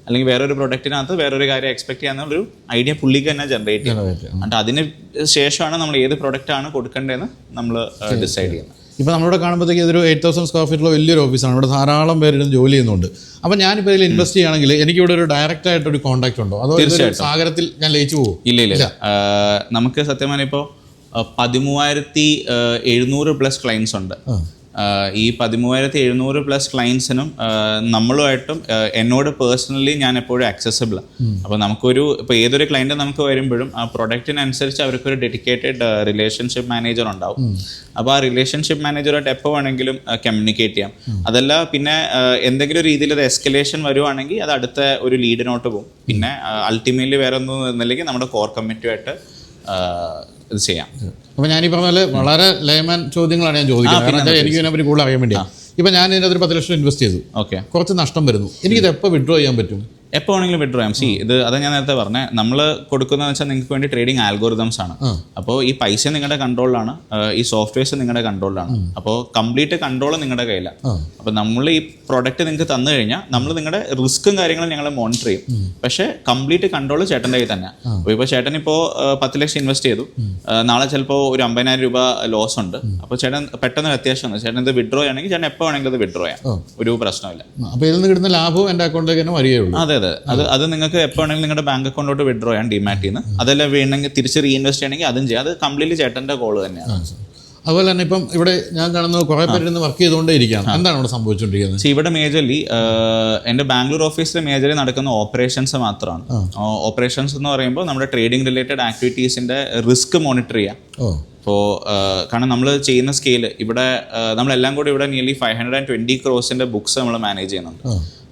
അല്ലെങ്കിൽ വേറൊരു പ്രൊഡക്റ്റിനകത്ത് വേറൊരു കാര്യം എക്സ്പെക്ട് ചെയ്യാന്നുള്ളൊരു ഐഡിയ പുള്ളിക്ക് തന്നെ ജനറേറ്റ് ചെയ്യും. എന്നിട്ട് അതിന് ശേഷമാണ് നമ്മൾ ഏത് പ്രൊഡക്റ്റ് ആണ് കൊടുക്കേണ്ടതെന്ന് നമ്മൾ ഡിസൈഡ് ചെയ്യുന്നത്. ഇപ്പോൾ നമ്മളിവിടെ കാണുമ്പോഴത്തേക്ക് ഇതൊരു 8,000 സ്ക്വയർ ഫീറ്റുള്ള വലിയൊരു ഓഫീസാണ്. ഇവിടെ ധാരാളം പേരിടും ജോലി ചെയ്യുന്നുണ്ട്. അപ്പോൾ ഞാനിപ്പോൾ ഇതിൽ ഇൻവെസ്റ്റ് ചെയ്യുകയാണെങ്കിൽ എനിക്കിവിടെ ഒരു ഡയറക്റ്റ് ആയിട്ടൊരു കോൺടാക്ട് ഉണ്ടോ, അതോ സാഗരത്തിൽ ഞാൻ ലയിച്ചു പോകും? ഇല്ല. നമുക്ക് സത്യം പറഞ്ഞാൽ ഇപ്പോൾ 13,700+ ക്ലയൻസ് ഉണ്ട്. ഈ 13,700+ ക്ലയൻസിനും നമ്മളുമായിട്ടും എന്നോട് പേഴ്സണലി ഞാൻ എപ്പോഴും ആക്സസിബിളാണ്. അപ്പോൾ നമുക്കൊരു ഇപ്പോൾ ഏതൊരു ക്ലയൻറ്റ് നമുക്ക് വരുമ്പോഴും ആ പ്രൊഡക്റ്റിനനുസരിച്ച് അവർക്കൊരു ഡെഡിക്കേറ്റഡ് റിലേഷൻഷിപ്പ് മാനേജർ ഉണ്ടാവും. അപ്പോൾ ആ റിലേഷൻഷിപ്പ് മാനേജറായിട്ട് എപ്പോൾ വേണമെങ്കിലും കമ്മ്യൂണിക്കേറ്റ് ചെയ്യാം. അതല്ല പിന്നെ എന്തെങ്കിലും രീതിയിൽ അത് എസ്കലേഷൻ വരുവാണെങ്കിൽ അത് അടുത്ത ഒരു ലീഡിനോട്ട് പോകും. പിന്നെ അൾട്ടിമേറ്റ്ലി വേറെ ഒന്നും എന്നില്ലെങ്കിൽ നമ്മുടെ കോർ കമ്മിറ്റിയുമായിട്ട് ഇത് ചെയ്യാം. അപ്പോൾ ഞാനീ പറഞ്ഞ പോലെ വളരെ ലേമാൻ ചോദ്യങ്ങളാണ് ഞാൻ ചോദിക്കുന്നത്. കാരണം എനിക്ക് ഇതിനെപ്പറ്റി കൂടുതൽ അറിയാൻ വേണ്ടിയാണ്. ഇപ്പം ഞാൻ ഇതിനകത്ത് ഒരു 10 ലക്ഷം ഇൻവെസ്റ്റ് ചെയ്തു, കുറച്ച് നഷ്ടം വരുന്നു, എനിക്കിത് എപ്പോൾ വിഡ്രോ ചെയ്യാൻ പറ്റും? എപ്പോൾ വേണമെങ്കിലും വിഡ്രോ ചെയ്യാം. ഇത് അതാ ഞാൻ നേരത്തെ പറഞ്ഞത്, നമ്മൾ കൊടുക്കുന്നതെന്ന് വെച്ചാൽ നിങ്ങൾക്ക് വേണ്ടി ട്രേഡിംഗ് ആൽഗോറിതംസ് ആണ്. അപ്പോൾ ഈ പൈസ നിങ്ങളുടെ കൺട്രോളിലാണ്, ഈ സോഫ്റ്റ്വെയർസ് നിങ്ങളുടെ കൺട്രോളിലാണ്. അപ്പോൾ കംപ്ലീറ്റ് കൺട്രോൾ നിങ്ങളുടെ കയ്യിലാണ്. അപ്പോൾ നമ്മൾ ഈ പ്രൊഡക്റ്റ് നിങ്ങൾക്ക് തന്നു കഴിഞ്ഞാൽ നമ്മൾ നിങ്ങളുടെ റിസ്ക്കും കാര്യങ്ങളും ഞങ്ങൾ മോണിറ്റർ ചെയ്യും. പക്ഷേ കംപ്ലീറ്റ് കൺട്രോൾ ചേട്ടൻ്റെ കയ്യിൽ തന്നെ. അപ്പോൾ ഇപ്പോൾ ചേട്ടൻ ഇപ്പോൾ 10 ലക്ഷം ഇൻവെസ്റ്റ് ചെയ്തു, നാളെ ചിലപ്പോൾ ഒരു 50,000 രൂപ ലോസ് ഉണ്ട്. അപ്പോൾ ചേട്ടൻ പെട്ടെന്ന് അത്യാവശ്യമാണ്, ചേട്ടൻ ഇത് വിഡ്രോ ചെയ്യണമെങ്കിൽ ചേട്ടൻ എപ്പോൾ വേണമെങ്കിലും അത് വിഡ്രോ ചെയ്യാം, ഒരു പ്രശ്നമില്ല. അപ്പോൾ ഇതിൽ നിന്ന് കിട്ടുന്ന ലാഭവും എൻ്റെ അക്കൗണ്ടിലേക്ക് തന്നെ വരികയുള്ളൂ. അതെ, അത് നിങ്ങൾക്ക് എപ്പോൾ വേണമെങ്കിലും നിങ്ങളുടെ ബാങ്ക് അക്കൗണ്ടിലോട്ട് വിഡ്രോ ചെയ്യാം ഡിമാറ്റിൽ നിന്ന്. അതല്ല വേണമെങ്കിൽ തിരിച്ച് റീഇൻവെസ്റ്റ് ചെയ്യണമെങ്കിൽ അതും ചെയ്യാം. അത് കംപ്ലീറ്റ്ലി ചേട്ടൻ്റെ കോള് തന്നെയാണ്. അതുപോലെ തന്നെ ഇപ്പം ഇവിടെ ഞാൻ കാണുന്നത് കുറേ പേര് വർക്ക് ചെയ്തുകൊണ്ടേ ഇരിക്കുകയാണ്. എന്താണ് ഇവിടെ സംഭവിച്ചുകൊണ്ടിരിക്കുന്നത്? ഇവിടെ മേജർലി എൻ്റെ ബാംഗ്ലൂർ ഓഫീസിൽ മേജർലി നടക്കുന്ന ഓപ്പറേഷൻസ് മാത്രമാണ്. ഓപ്പറേഷൻസ് എന്ന് പറയുമ്പോൾ നമ്മുടെ ട്രേഡിംഗ് റിലേറ്റഡ് ആക്ടിവിറ്റീസിൻ്റെ റിസ്ക് മോണിറ്റർ ചെയ്യാം. ഇപ്പോൾ കാരണം നമ്മൾ ചെയ്യുന്ന സ്കെയിൽ ഇവിടെ നമ്മളെല്ലാം കൂടി ഇവിടെ നിയർലി 520 crores ബുക്സ് നമ്മൾ മാനേജ് ചെയ്യുന്നുണ്ട്.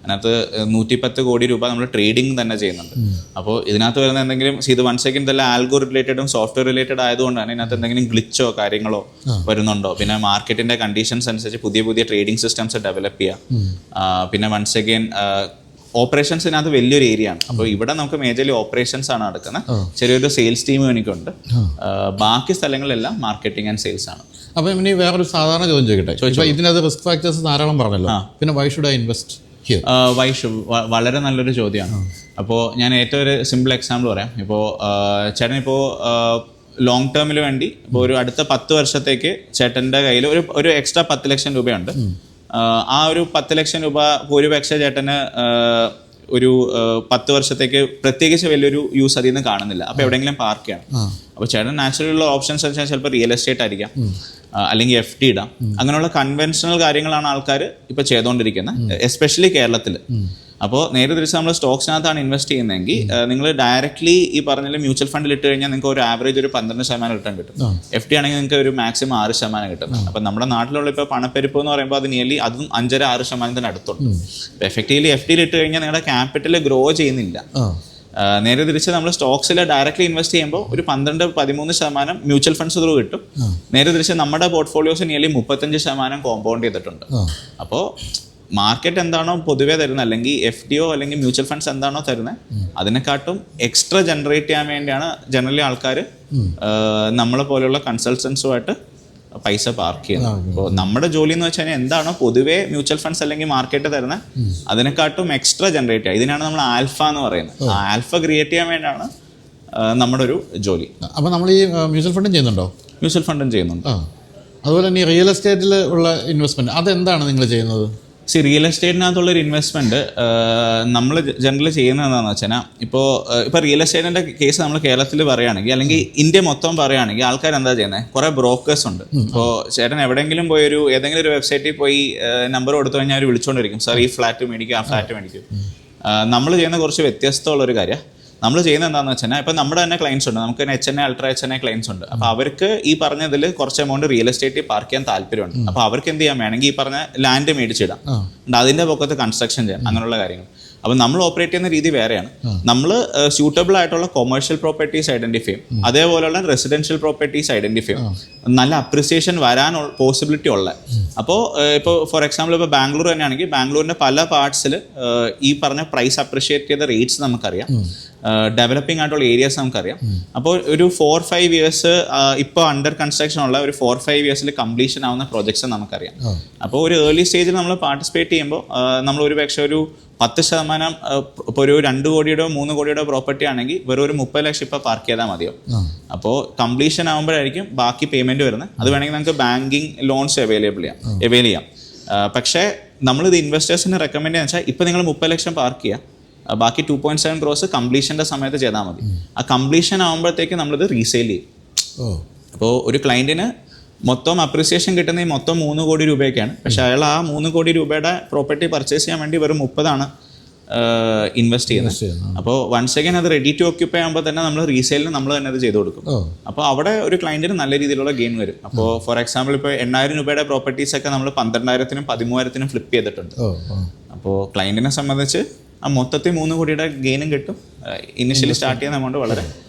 അതിനകത്ത് 110 കോടി രൂപ നമ്മൾ ട്രേഡിംഗ് തന്നെ ചെയ്യുന്നുണ്ട്. അപ്പോൾ ഇതിനകത്ത് വരുന്ന എന്തെങ്കിലും ഇത് വൺ സെക്കൻഡ് ഇതെല്ലാം ആൽഗോ റിലേറ്റഡും സോഫ്റ്റ്വെയർ റിലേറ്റഡ് ആയതുകൊണ്ടാണ് ഇതിനകത്ത് എന്തെങ്കിലും ഗ്ലിച്ചോ കാര്യങ്ങളോ വരുന്നുണ്ടോ, പിന്നെ മാർക്കറ്റിന്റെ കണ്ടീഷൻസ് അനുസരിച്ച് പുതിയ പുതിയ ട്രേഡിംഗ് സിസ്റ്റംസ് ഡെവലപ്പ് ചെയ്യുക. പിന്നെ വൺ സെക്കൻഡ് ഓപ്പറേഷൻസിനകത്ത് വലിയൊരു ഏരിയ ആണ്. അപ്പോൾ ഇവിടെ നമുക്ക് മേജർലി ഓപ്പറേഷൻസ് ആണ് നടക്കുന്നത്. ചെറിയൊരു സെയിൽസ് ടീമും എനിക്കുണ്ട്. ബാക്കി സ്ഥലങ്ങളിലെല്ലാം മാർക്കറ്റിംഗ് ആൻഡ് സെയിൽസ് ആണ്. അപ്പോൾ ഇനി വേറൊരു സാധാരണ ചോദ്യം ചോദിക്കട്ടെ. ഇതിനകത്ത് റിസ്ക് ഫാക്ടേഴ്സ് ധാരാളം പറഞ്ഞല്ലോ, പിന്നെ വൈ ഷുഡ് ഐ ഇൻവെസ്റ്റ്? വളരെ നല്ലൊരു ചോദ്യമാണ്. അപ്പോൾ ഞാൻ ഏറ്റവും ഒരു സിമ്പിൾ എക്സാമ്പിൾ പറയാം. ഇപ്പോൾ ചേട്ടൻ ഇപ്പോൾ ലോങ് ടേമിൽ വേണ്ടി ഇപ്പോൾ ഒരു അടുത്ത 10 വർഷത്തേക്ക് ചേട്ടൻ്റെ കയ്യിൽ ഒരു എക്സ്ട്രാ 10 ലക്ഷം രൂപയുണ്ട്. ആ ഒരു 10 ലക്ഷം രൂപ ഒരുപക്ഷെ ചേട്ടന് ഒരു 10 വർഷത്തേക്ക് പ്രത്യേകിച്ച് വലിയൊരു യൂസ് അതിൽ നിന്ന് കാണുന്നില്ല. അപ്പോൾ എവിടെയെങ്കിലും പാർക്ക് ചെയ്യണം. അപ്പോൾ ചേട്ടൻ നാച്ചുറൽ ഉള്ള ഓപ്ഷൻസ് വെച്ചാൽ ചിലപ്പോൾ റിയൽ എസ്റ്റേറ്റ് ആയിരിക്കാം, അല്ലെങ്കിൽ FD ഇടാം. അങ്ങനെയുള്ള കൺവെൻഷണൽ കാര്യങ്ങളാണ് ആൾക്കാർ ഇപ്പോൾ ചെയ്തുകൊണ്ടിരിക്കുന്നത്, എസ്പെഷ്യലി കേരളത്തിൽ. അപ്പോൾ നേരെ തിരിച്ച് നമ്മൾ സ്റ്റോക്സിനകത്താണ് ഇൻവെസ്റ്റ് ചെയ്യുന്നതെങ്കിൽ നിങ്ങൾ ഡയറക്റ്റ്ലി ഈ പറഞ്ഞ മ്യൂച്വൽ ഫണ്ടിൽ ഇട്ട് കഴിഞ്ഞാൽ നിങ്ങൾക്ക് ഒരു ആവറേജ് ഒരു 12% റിട്ടേൺ കിട്ടും. FD ആണെങ്കിൽ നിങ്ങൾക്ക് ഒരു മാക്സിമം 6% കിട്ടുന്നത്. അപ്പം നമ്മുടെ നാട്ടിലുള്ള ഇപ്പോൾ പണപ്പെരുപ്പ് എന്ന് പറയുമ്പോൾ അത് നിയർലി അതും 5.5-6% അടുത്തുണ്ട്. എഫക്റ്റീവ്ലി FDയിൽ ഇട്ട് കഴിഞ്ഞാൽ നിങ്ങളുടെ ക്യാപിറ്റൽ ഗ്രോ ചെയ്യുന്നില്ല. നേരെ തിരിച്ച് നമ്മൾ സ്റ്റോക്സിൽ ഡയറക്റ്റ്ലി ഇൻവെസ്റ്റ് ചെയ്യുമ്പോൾ ഒരു 12-13% മ്യൂച്വൽ ഫണ്ട്സ് ത്രൂ കിട്ടും. നേരെ തിരിച്ച് നമ്മുടെ പോർട്ട്ഫോളിയോസ് നിയർലി 35% കോമ്പൗണ്ട് ചെയ്തിട്ടുണ്ട്. അപ്പോൾ മാർക്കറ്റ് എന്താണോ പൊതുവേ തരുന്നത്, അല്ലെങ്കിൽ FDO അല്ലെങ്കിൽ മ്യൂച്വൽ ഫണ്ട്സ് എന്താണോ തരുന്നത്, അതിനെക്കാട്ടും എക്സ്ട്രാ ജനറേറ്റ് ചെയ്യാൻ വേണ്ടിയാണ് ജനറലി ആൾക്കാർ നമ്മളെ പോലെയുള്ള കൺസൾട്ടൻസുമായിട്ട് പൈസ പാർക്ക് ചെയ്യുന്നത്. അപ്പോൾ നമ്മുടെ ജോലി എന്ന് വെച്ച് കഴിഞ്ഞാൽ എന്താണോ പൊതുവേ മ്യൂച്വൽ ഫണ്ട്സ് അല്ലെങ്കിൽ മാർക്കറ്റ് തരുന്നത്, അതിനെക്കാട്ടും എക്സ്ട്രാ ജനറേറ്റ് ചെയ്യുക. ഇതിനാണ് നമ്മൾ ആൽഫ എന്ന് പറയുന്നത്. ആ ആൽഫ ക്രിയേറ്റ് ചെയ്യാൻ വേണ്ടിയാണ് നമ്മുടെ ഒരു ജോലി. അപ്പോൾ നമ്മൾ ഈ മ്യൂച്വൽ ഫണ്ടും ചെയ്യുന്നുണ്ടോ? മ്യൂച്വൽ ഫണ്ടും ചെയ്യുന്നുണ്ട്. അതുപോലെ തന്നെ ഈ റിയൽ എസ്റ്റേറ്റിൽ ഉള്ള ഇൻവെസ്റ്റ്മെന്റ് അതെന്താണ് നിങ്ങൾ ചെയ്യുന്നത്? റിയൽ എസ്റ്റേറ്റിനകത്തുള്ളൊരു ഇൻവെസ്റ്റ്മെൻറ്റ് നമ്മൾ ജനറൽ ചെയ്യുന്നത് എന്താണെന്ന് വെച്ചാൽ, ഇപ്പോൾ റിയൽ എസ്റ്റേറ്റിൻ്റെ കേസ് നമ്മൾ കേരളത്തിൽ പറയുകയാണെങ്കിൽ അല്ലെങ്കിൽ ഇന്ത്യ മൊത്തം പറയുകയാണെങ്കിൽ ആൾക്കാർ എന്താ ചെയ്യുന്നത്, കുറേ ബ്രോക്കേഴ്സ് ഉണ്ട്. ഇപ്പോൾ ചേട്ടൻ എവിടെയെങ്കിലും പോയി ഏതെങ്കിലും ഒരു വെബ്സൈറ്റിൽ പോയി നമ്പർ കൊടുത്തു കഴിഞ്ഞാൽ അവർ വിളിച്ചുകൊണ്ടിരിക്കും, സാർ ഈ ഫ്ലാറ്റ് മേടിക്കും, ആ ഫ്ലാറ്റ് മേടിക്കും. നമ്മൾ ചെയ്യുന്ന കുറച്ച് വ്യത്യസ്തമുള്ളൊരു കാര്യം. നമ്മൾ ചെയ്യുന്നത് എന്താണെന്ന് വെച്ചാൽ, ഇപ്പം നമ്മുടെ തന്നെ ക്ലയൻസ് ഉണ്ട്, നമുക്ക് തന്നെ HNA അൾട്രാ HNA ക്ലയൻസ് ഉണ്ട്. അപ്പോൾ അവർക്ക് ഈ പറഞ്ഞതിൽ കുറച്ച് എമൗണ്ട് റിയൽ എസ്റ്റേറ്റിൽ പാർക്ക് ചെയ്യാൻ താല്പര്യമുണ്ട്. അപ്പോൾ അവർക്ക് എന്ത് ചെയ്യാൻ വേണമെങ്കിൽ ഈ പറഞ്ഞ ലാൻഡ് മേടിച്ചിടാം, അതിൻ്റെ പൊക്കത്ത് കൺസ്ട്രക്ഷൻ ചെയ്യാം, അങ്ങനെയുള്ള കാര്യങ്ങൾ. അപ്പോൾ നമ്മൾ ഓപ്പറേറ്റ് ചെയ്യുന്ന രീതി വേറെയാണ്. നമ്മൾ സ്യൂട്ടബിൾ ആയിട്ടുള്ള കൊമേഴ്ഷ്യൽ പ്രോപ്പർട്ടീസ് ഐഡന്റിഫൈ ചെയ്യും, അതേപോലെയുള്ള റെസിഡൻഷ്യൽ പ്രോപ്പർട്ടീസ് ഐഡന്റിഫൈ ചെയ്യും, നല്ല അപ്രിസിയേഷൻ വരാൻ പോസിബിലിറ്റി ഉള്ള. അപ്പോൾ ഇപ്പോൾ ഫോർ എക്സാമ്പിൾ ഇപ്പോൾ ബാംഗ്ലൂർ തന്നെയാണെങ്കിൽ ബാംഗ്ലൂരിൻ്റെ പല പാർട്സിൽ ഈ പറഞ്ഞ പ്രൈസ് അപ്രിഷിയേറ്റ് ചെയ്ത റേറ്റ്സ് നമുക്കറിയാം, ഡെവലപ്പിംഗ് ആയിട്ടുള്ള ഏരിയാസ് നമുക്കറിയാം. അപ്പോൾ ഒരു 4-5 ഇയേഴ്സ് ഇപ്പോൾ അണ്ടർ കൺസ്ട്രക്ഷൻ ഉള്ള ഒരു 4-5 ഇയേഴ്സിൽ കംപ്ലീഷൻ ആവുന്ന പ്രോജക്ട്സ് നമുക്കറിയാം. അപ്പോൾ ഒരു ഏർലി സ്റ്റേജിൽ നമ്മൾ പാർട്ടിസിപ്പേറ്റ് ചെയ്യുമ്പോൾ നമ്മൾ ഒരു പക്ഷേ ഒരു 10%, ഇപ്പോൾ ഒരു 2 കോടിയുടെ 3 കോടിയുടെ പ്രോപ്പർട്ടി ആണെങ്കിൽ വെറും ഒരു 30 ലക്ഷം ഇപ്പോൾ പാർക്ക് ചെയ്താൽ മതിയോ. അപ്പോൾ കംപ്ലീഷൻ ആകുമ്പോഴായിരിക്കും ബാക്കി പേയ്മെൻറ്റ് വരുന്നത്. അത് വേണമെങ്കിൽ നമുക്ക് ബാങ്കിങ് ലോൺസ് അവൈൽ ചെയ്യാം. പക്ഷേ നമ്മളിത് ഇൻവെസ്റ്റേഴ്സിന് റെക്കമെൻഡ് ചെയ്യുക വെച്ചാൽ, ഇപ്പോൾ നിങ്ങൾ 30 ലക്ഷം പാർക്ക് ചെയ്യുക, ബാക്കി 2.7 crores കംപ്ലീഷൻ്റെ സമയത്ത് ചെയ്താൽ മതി. ആ കംപ്ലീഷൻ ആകുമ്പോഴത്തേക്ക് നമ്മളിത് റീസെയിൽ ചെയ്യും. അപ്പോൾ ഒരു ക്ലയൻറ്റിന് മൊത്തം അപ്രിസിയേഷൻ കിട്ടുന്ന ഈ മൊത്തം 3 കോടി രൂപയൊക്കെയാണ്. പക്ഷേ അയാൾ ആ 3 കോടി രൂപയുടെ പ്രോപ്പർട്ടി പർച്ചേസ് ചെയ്യാൻ വേണ്ടി വെറും 30 ഇൻവെസ്റ്റ് ചെയ്യുന്നത്. അപ്പോൾ വൺസ് അഗൈൻ അത് റെഡി ടു ഓക്യുപ്പൈ ആകുമ്പോൾ തന്നെ നമ്മൾ റീസെയിലിന് നമ്മൾ തന്നെ അത് ചെയ്ത് കൊടുക്കും. അപ്പോൾ അവിടെ ഒരു ക്ലയൻറ്റിന് നല്ല രീതിയിലുള്ള ഗെയിൻ വരും. അപ്പോൾ ഫോർ എക്സാമ്പിൾ ഇപ്പോൾ 8,000 രൂപയുടെ പ്രോപ്പർട്ടീസൊക്കെ നമ്മൾ 12,000-നും 13,000-നും ഫ്ലിപ്പ് ചെയ്തിട്ടുണ്ട്. അപ്പോൾ ക്ലയൻറ്റിനെ സംബന്ധിച്ച് ആ മൊത്തത്തിൽ 3 കോടിയുടെ ഗെയിനും കിട്ടും. ഇനിഷ്യലി സ്റ്റാർട്ട് ചെയ്യുന്ന എമൗണ്ട് വളരെ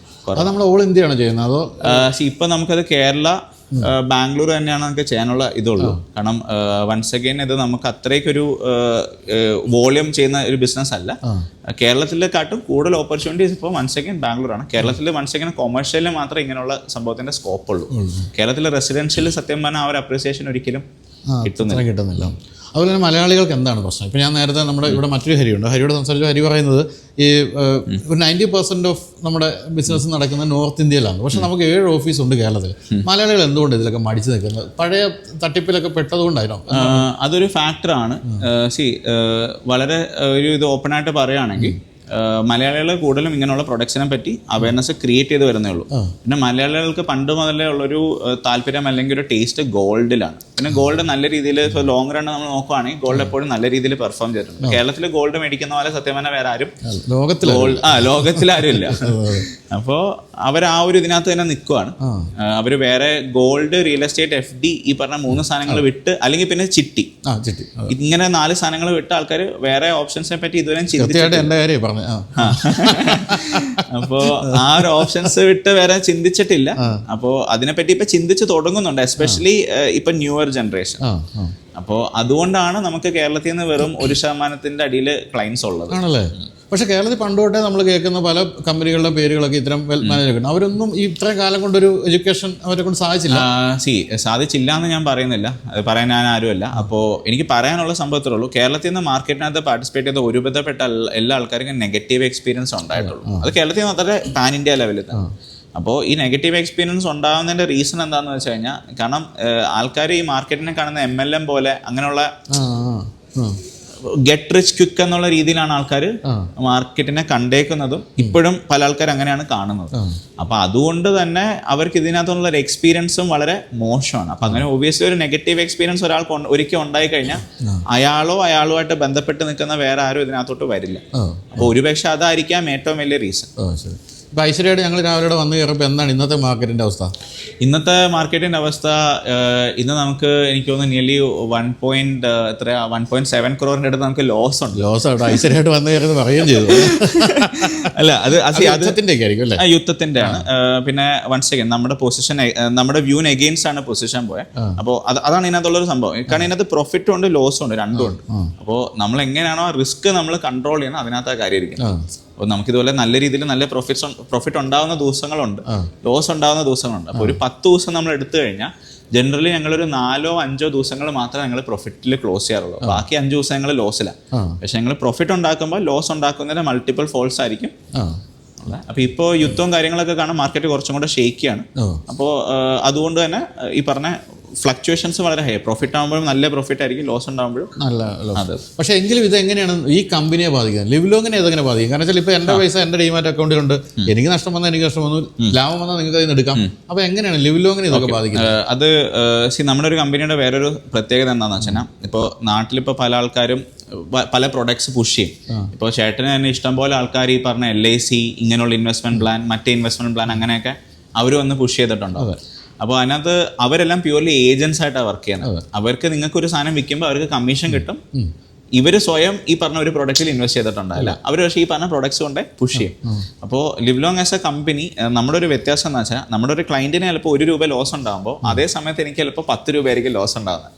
കുറവ്. നമ്മൾ ഓൾ ഇന്ത്യയാണ് ചെയ്യുന്നത് അതോ? ഇപ്പം നമുക്കത് കേരള, ബാംഗ്ലൂർ തന്നെയാണ് നമുക്ക് ചെയ്യാനുള്ള ഇതുള്ളൂ. കാരണം വൺസ് അഗൈൻ ഇത് നമുക്ക് അത്രയ്ക്കൊരു വോളിയം ചെയ്യുന്ന ഒരു ബിസിനസ് അല്ല. കേരളത്തിലെക്കാട്ടും കൂടുതൽ ഓപ്പർച്യൂണിറ്റീസ് ഇപ്പോൾ വൺസ് അഗൈൻ ബാംഗ്ലൂരാണ്. കേരളത്തിൽ വൺസ് അഗൈൻ കൊമേഴ്ഷ്യലിൽ മാത്രമേ ഇങ്ങനെയുള്ള സംഭവത്തിൻ്റെ സ്കോപ്പ് ഉള്ളൂ. കേരളത്തിലെ റെസിഡൻഷ്യൽ സത്യം പറഞ്ഞാൽ ആ ഒരു അപ്രിസിയേഷൻ ഒരിക്കലും കിട്ടുന്നില്ല. അതുപോലെ തന്നെ മലയാളികൾക്ക് എന്താണ് പ്രശ്നം? ഇപ്പോൾ ഞാൻ നേരത്തെ നമ്മുടെ ഇവിടെ മറ്റൊരു ഹരിയുണ്ട്, ഹരിയോട് സംസാരിച്ച ഹരി പറയുന്നത് ഈ ഒരു 90% ഓഫ് നമ്മുടെ ബിസിനസ് നടക്കുന്നത് നോർത്ത് ഇന്ത്യയിലാണ്. പക്ഷെ നമുക്ക് 7 ഓഫീസുണ്ട് കേരളത്തിൽ. മലയാളികൾ എന്തുകൊണ്ട് ഇതിലൊക്കെ മടിച്ചു നിൽക്കുന്നത്? പഴയ തട്ടിപ്പിലൊക്കെ പെട്ടതുകൊണ്ടായിരുന്നു. അതൊരു ഫാക്ടറാണ്. വളരെ ഒരു ഇത് ഓപ്പണായിട്ട് പറയുകയാണെങ്കിൽ മലയാളികൾ കൂടുതലും ഇങ്ങനെയുള്ള പ്രൊഡക്ട്സിനെ പറ്റി അവയർനെസ് ക്രിയേറ്റ് ചെയ്ത് വരുന്നേ ഉള്ളൂ. പിന്നെ മലയാളികൾക്ക് പണ്ട് മുതലേ ഉള്ളൊരു താല്പര്യം അല്ലെങ്കിൽ ഒരു ടേസ്റ്റ് ഗോൾഡിലാണ്. പിന്നെ ഗോൾഡ് നല്ല രീതിയിൽ ഇപ്പോൾ ലോങ് റൺ നമ്മൾ നോക്കുവാണെങ്കിൽ ഗോൾഡ് എപ്പോഴും നല്ല രീതിയിൽ പെർഫോം ചെയ്തിട്ടുണ്ട്. കേരളത്തിൽ ഗോൾഡ് മേടിക്കുന്ന പോലെ സത്യം പറഞ്ഞാൽ വേറെ ആരും ലോകത്തിലാരും ഇല്ല. അപ്പോൾ അവർ ആ ഒരു ഇതിനകത്ത് തന്നെ നിൽക്കുവാണ്. അവർ വേറെ ഗോൾഡ്, റിയൽ എസ്റ്റേറ്റ്, FD ഈ പറഞ്ഞ 3 സാധനങ്ങൾ വിട്ട്, അല്ലെങ്കിൽ പിന്നെ ചിട്ടി, ഇങ്ങനെ 4 സാധനങ്ങൾ വിട്ട് ആൾക്കാർ വേറെ ഓപ്ഷൻസിനെ പറ്റി ഇതുവരെ ചിന്തിച്ചിട്ടില്ല. അപ്പോ ആ ഒരു ഓപ്ഷൻസ് വിട്ട് വേറെ ചിന്തിച്ചിട്ടില്ല. അപ്പോ അതിനെപ്പറ്റി ഇപ്പൊ ചിന്തിച്ച് തുടങ്ങുന്നുണ്ട്, എസ്പെഷ്യലി ഇപ്പൊ ന്യൂവർ ജനറേഷൻ. അപ്പോ അതുകൊണ്ടാണ് നമുക്ക് കേരളത്തിൽ നിന്ന് വെറും 1% അടിയിൽ ക്ലയൻസ് ഉള്ളത്. ആണല്ലേ? പക്ഷെ കേരളത്തിൽ പണ്ടുതൊട്ടേ നമ്മൾ കേൾക്കുന്ന പല കമ്പനികളുടെ പേരുകളൊക്കെ ഇത്തരം വെൽ മാനേജർ, അവരൊന്നും ഈ ഇത്രയും കാലം കൊണ്ടൊരു എഡ്യൂക്കേഷൻ അവരെ കൊണ്ട് സാധിച്ചില്ല. സാധിച്ചില്ല എന്ന് ഞാൻ പറയുന്നില്ല, അത് പറയാൻ ഞാൻ ആരുമല്ല. അപ്പോൾ എനിക്ക് പറയാനുള്ള സംഭവത്തിലേ ഉള്ളൂ, കേരളത്തിൽ നിന്ന് മാർക്കറ്റിനകത്ത് പാർട്ടിസിപ്പേറ്റ് ചെയ്ത ഒരുവിധപ്പെട്ട എല്ലാ ആൾക്കാർക്കും നെഗറ്റീവ് എക്സ്പീരിയൻസ് ഉണ്ടായിട്ടുള്ളൂ. അത് കേരളത്തിൽ നിന്ന് അത്ര പാൻ ഇന്ത്യ ലെവലിൽ തന്നെ. അപ്പോൾ ഈ നെഗറ്റീവ് എക്സ്പീരിയൻസ് ഉണ്ടാകുന്നതിൻ്റെ റീസൺ എന്താണെന്ന് വെച്ച് കഴിഞ്ഞാൽ, കാരണം ആൾക്കാർ ഈ മാർക്കറ്റിനെ കാണുന്ന MLM പോലെ അങ്ങനെയുള്ള ഗെറ്റ് റിച്ച് ക്വിക്ക് എന്നുള്ള രീതിയിലാണ് ആൾക്കാർ മാർക്കറ്റിനെ കണ്ടേക്കുന്നതും ഇപ്പോഴും പല ആൾക്കാർ അങ്ങനെയാണ് കാണുന്നത്. അപ്പൊ അതുകൊണ്ട് തന്നെ അവർക്ക് ഇതിനകത്തുള്ള ഒരു എക്സ്പീരിയൻസും വളരെ മോശമാണ്. അപ്പൊ അങ്ങനെ ഒബ്വിയസ്ലി ഒരു നെഗറ്റീവ് എക്സ്പീരിയൻസ് ഒരാൾക്ക് ഒരിക്കൽ ഉണ്ടായി കഴിഞ്ഞാൽ അയാളുമായിട്ട് ബന്ധപ്പെട്ട് നിൽക്കുന്ന വേറെ ആരും ഇതിനകത്തോട്ട് വരില്ല. അപ്പൊ ഒരുപക്ഷെ അതായിരിക്കാം ഏറ്റവും വലിയ റീസൺ. ഇപ്പം ഐശ്വര്യമായിട്ട് ഞങ്ങൾ രാവിലെ വന്ന് കയറുമ്പോൾ എന്താണ് ഇന്നത്തെ മാർക്കറ്റിൻ്റെ അവസ്ഥ? ഇന്നത്തെ മാർക്കറ്റിൻ്റെ അവസ്ഥ ഇന്ന് നമുക്ക് എനിക്ക് തോന്നുന്നു നിയർലി 1.7 crore അടുത്ത് നമുക്ക് ലോസ് ഉണ്ട്. ലോസ് ഐശ്വര്യമായിട്ട് വന്ന് കയറുന്നത് പറയുകയും ചെയ്തു. അല്ല, അത് യുദ്ധത്തിൻ്റെ ആയിരിക്കും അല്ലേ? യുദ്ധത്തിൻ്റെ ആണ്. പിന്നെ വൺസ് അഗൈൻ നമ്മുടെ പൊസിഷൻ, നമ്മുടെ വ്യൂന് എഗെയിൻസ്റ്റ് ആണ് പൊസിഷൻ പോയത്. അപ്പോൾ അതാണ് ഇതിനകത്തുള്ളൊരു സംഭവം. കാരണം ഇതിനകത്ത് പ്രോഫിറ്റും ഉണ്ട് ലോസും ഉണ്ട്, രണ്ടും ഉണ്ട്. അപ്പോൾ നമ്മൾ എങ്ങനെയാണോ ആ റിസ്ക് നമ്മൾ കൺട്രോൾ ചെയ്യുന്നത് അതിനകത്ത് ആ കാര്യം ഇരിക്കുന്നത്. അപ്പോൾ നമുക്കിതുപോലെ നല്ല രീതിയിൽ നല്ല പ്രോഫിറ്റ് ഉണ്ടാവുന്ന ദിവസങ്ങളുണ്ട്, ലോസ് ഉണ്ടാവുന്ന ദിവസങ്ങളുണ്ട്. അപ്പോൾ ഒരു 10 ദിവസം നമ്മൾ എടുത്തു കഴിഞ്ഞാൽ ജനറലി ഞങ്ങളൊരു 4-5 ദിവസങ്ങൾ മാത്രമേ ഞങ്ങൾ പ്രോഫിറ്റിൽ ക്ലോസ് ചെയ്യാറുള്ളൂ. ബാക്കി 5 ദിവസം ഞങ്ങൾ ലോസിലാണ്. പക്ഷെ ഞങ്ങൾ പ്രോഫിറ്റ് ഉണ്ടാക്കുമ്പോൾ ലോസ് ഉണ്ടാക്കുന്നതിന് മൾട്ടിപ്പിൾ ഫോൾസ് ആയിരിക്കും. അപ്പോൾ ഇപ്പോൾ യുദ്ധവും കാര്യങ്ങളൊക്കെ കാണാൻ മാർക്കറ്റ് കുറച്ചും കൂടെ ഷേക്കിയാണ്. അപ്പോൾ അതുകൊണ്ട് തന്നെ ഈ പറഞ്ഞ ഫ്ലക്ച്വേഷൻസ് വളരെ ഹൈ. പ്രോഫിറ്റ് ആകുമ്പോഴും നല്ല പ്രോഫിറ്റ് ആയിരിക്കും, ലോസ് ഉണ്ടാകുമ്പോഴും നല്ല ലോസ്. പക്ഷേ എങ്കിലും ഇത് എങ്ങനെയാണ് ഈ കമ്പനിയെ ബാധിക്കുന്നത്? ലിവ് ലോങ്ങിനെ ഇതെങ്ങനെ ബാധിക്കും? കാരണം വെച്ചാൽ ഇപ്പോൾ എൻ്റെ പൈസ എൻ്റെ ഡിമാറ്റ് അക്കൗണ്ടിലുണ്ട്, എനിക്ക് നഷ്ടം വന്നാൽ എനിക്ക് നഷ്ടം വന്നു, ലാഭം വന്നാൽ നിങ്ങൾക്ക് അതിന് എടുക്കാം. അപ്പോൾ എങ്ങനെയാണ് ലിവ് ലോങ്ങിനെ ഇതൊക്കെ ബാധിക്കുന്നത്? അത് നമ്മുടെ ഒരു കമ്പനിയുടെ വേറൊരു പ്രത്യേകത എന്താണെന്ന് വെച്ചാൽ, ഇപ്പോൾ നാട്ടിലിപ്പോൾ പല ആൾക്കാരും പല പ്രൊഡക്ട്സ് പുഷ് ചെയ്യും. ഇപ്പോൾ ചേട്ടന് തന്നെ ഇഷ്ടംപോലെ ആൾക്കാർ ഈ പറഞ്ഞ LIC ഇങ്ങനെയുള്ള ഇൻവെസ്റ്റ്മെന്റ് പ്ലാൻ, മറ്റേ ഇൻവെസ്റ്റ്മെന്റ് പ്ലാൻ അങ്ങനെയൊക്കെ അവർ വന്ന് പുഷ് ചെയ്തിട്ടുണ്ടോ. അപ്പോൾ അതിനകത്ത് അവരെല്ലാം പ്യൂർലി ഏജൻസ് ആയിട്ടാണ് വർക്ക് ചെയ്യുന്നത്. അവർക്ക് നിങ്ങൾക്ക് ഒരു സാധനം വിൽക്കുമ്പോൾ അവർക്ക് കമ്മീഷൻ കിട്ടും. ഇവർ സ്വയം ഈ പറഞ്ഞ ഒരു പ്രൊഡക്റ്റിൽ ഇൻവെസ്റ്റ് ചെയ്തിട്ടുണ്ടാവില്ല. അവർ പക്ഷേ ഈ പറഞ്ഞ പ്രൊഡക്ട്സ് കൊണ്ട് പുഷ് ചെയ്യും. അപ്പോൾ live long as A company നമ്മുടെ ഒരു വ്യത്യാസം എന്ന് വെച്ചാൽ, നമ്മുടെ ഒരു ക്ലയന്റിന് ചിലപ്പോൾ 1 രൂപ ലോസ് ഉണ്ടാകുമ്പോൾ അതേ സമയത്ത് എനിക്ക് ചിലപ്പോൾ 10 രൂപയായിരിക്കും ലോസ് ഉണ്ടാകുന്നത്.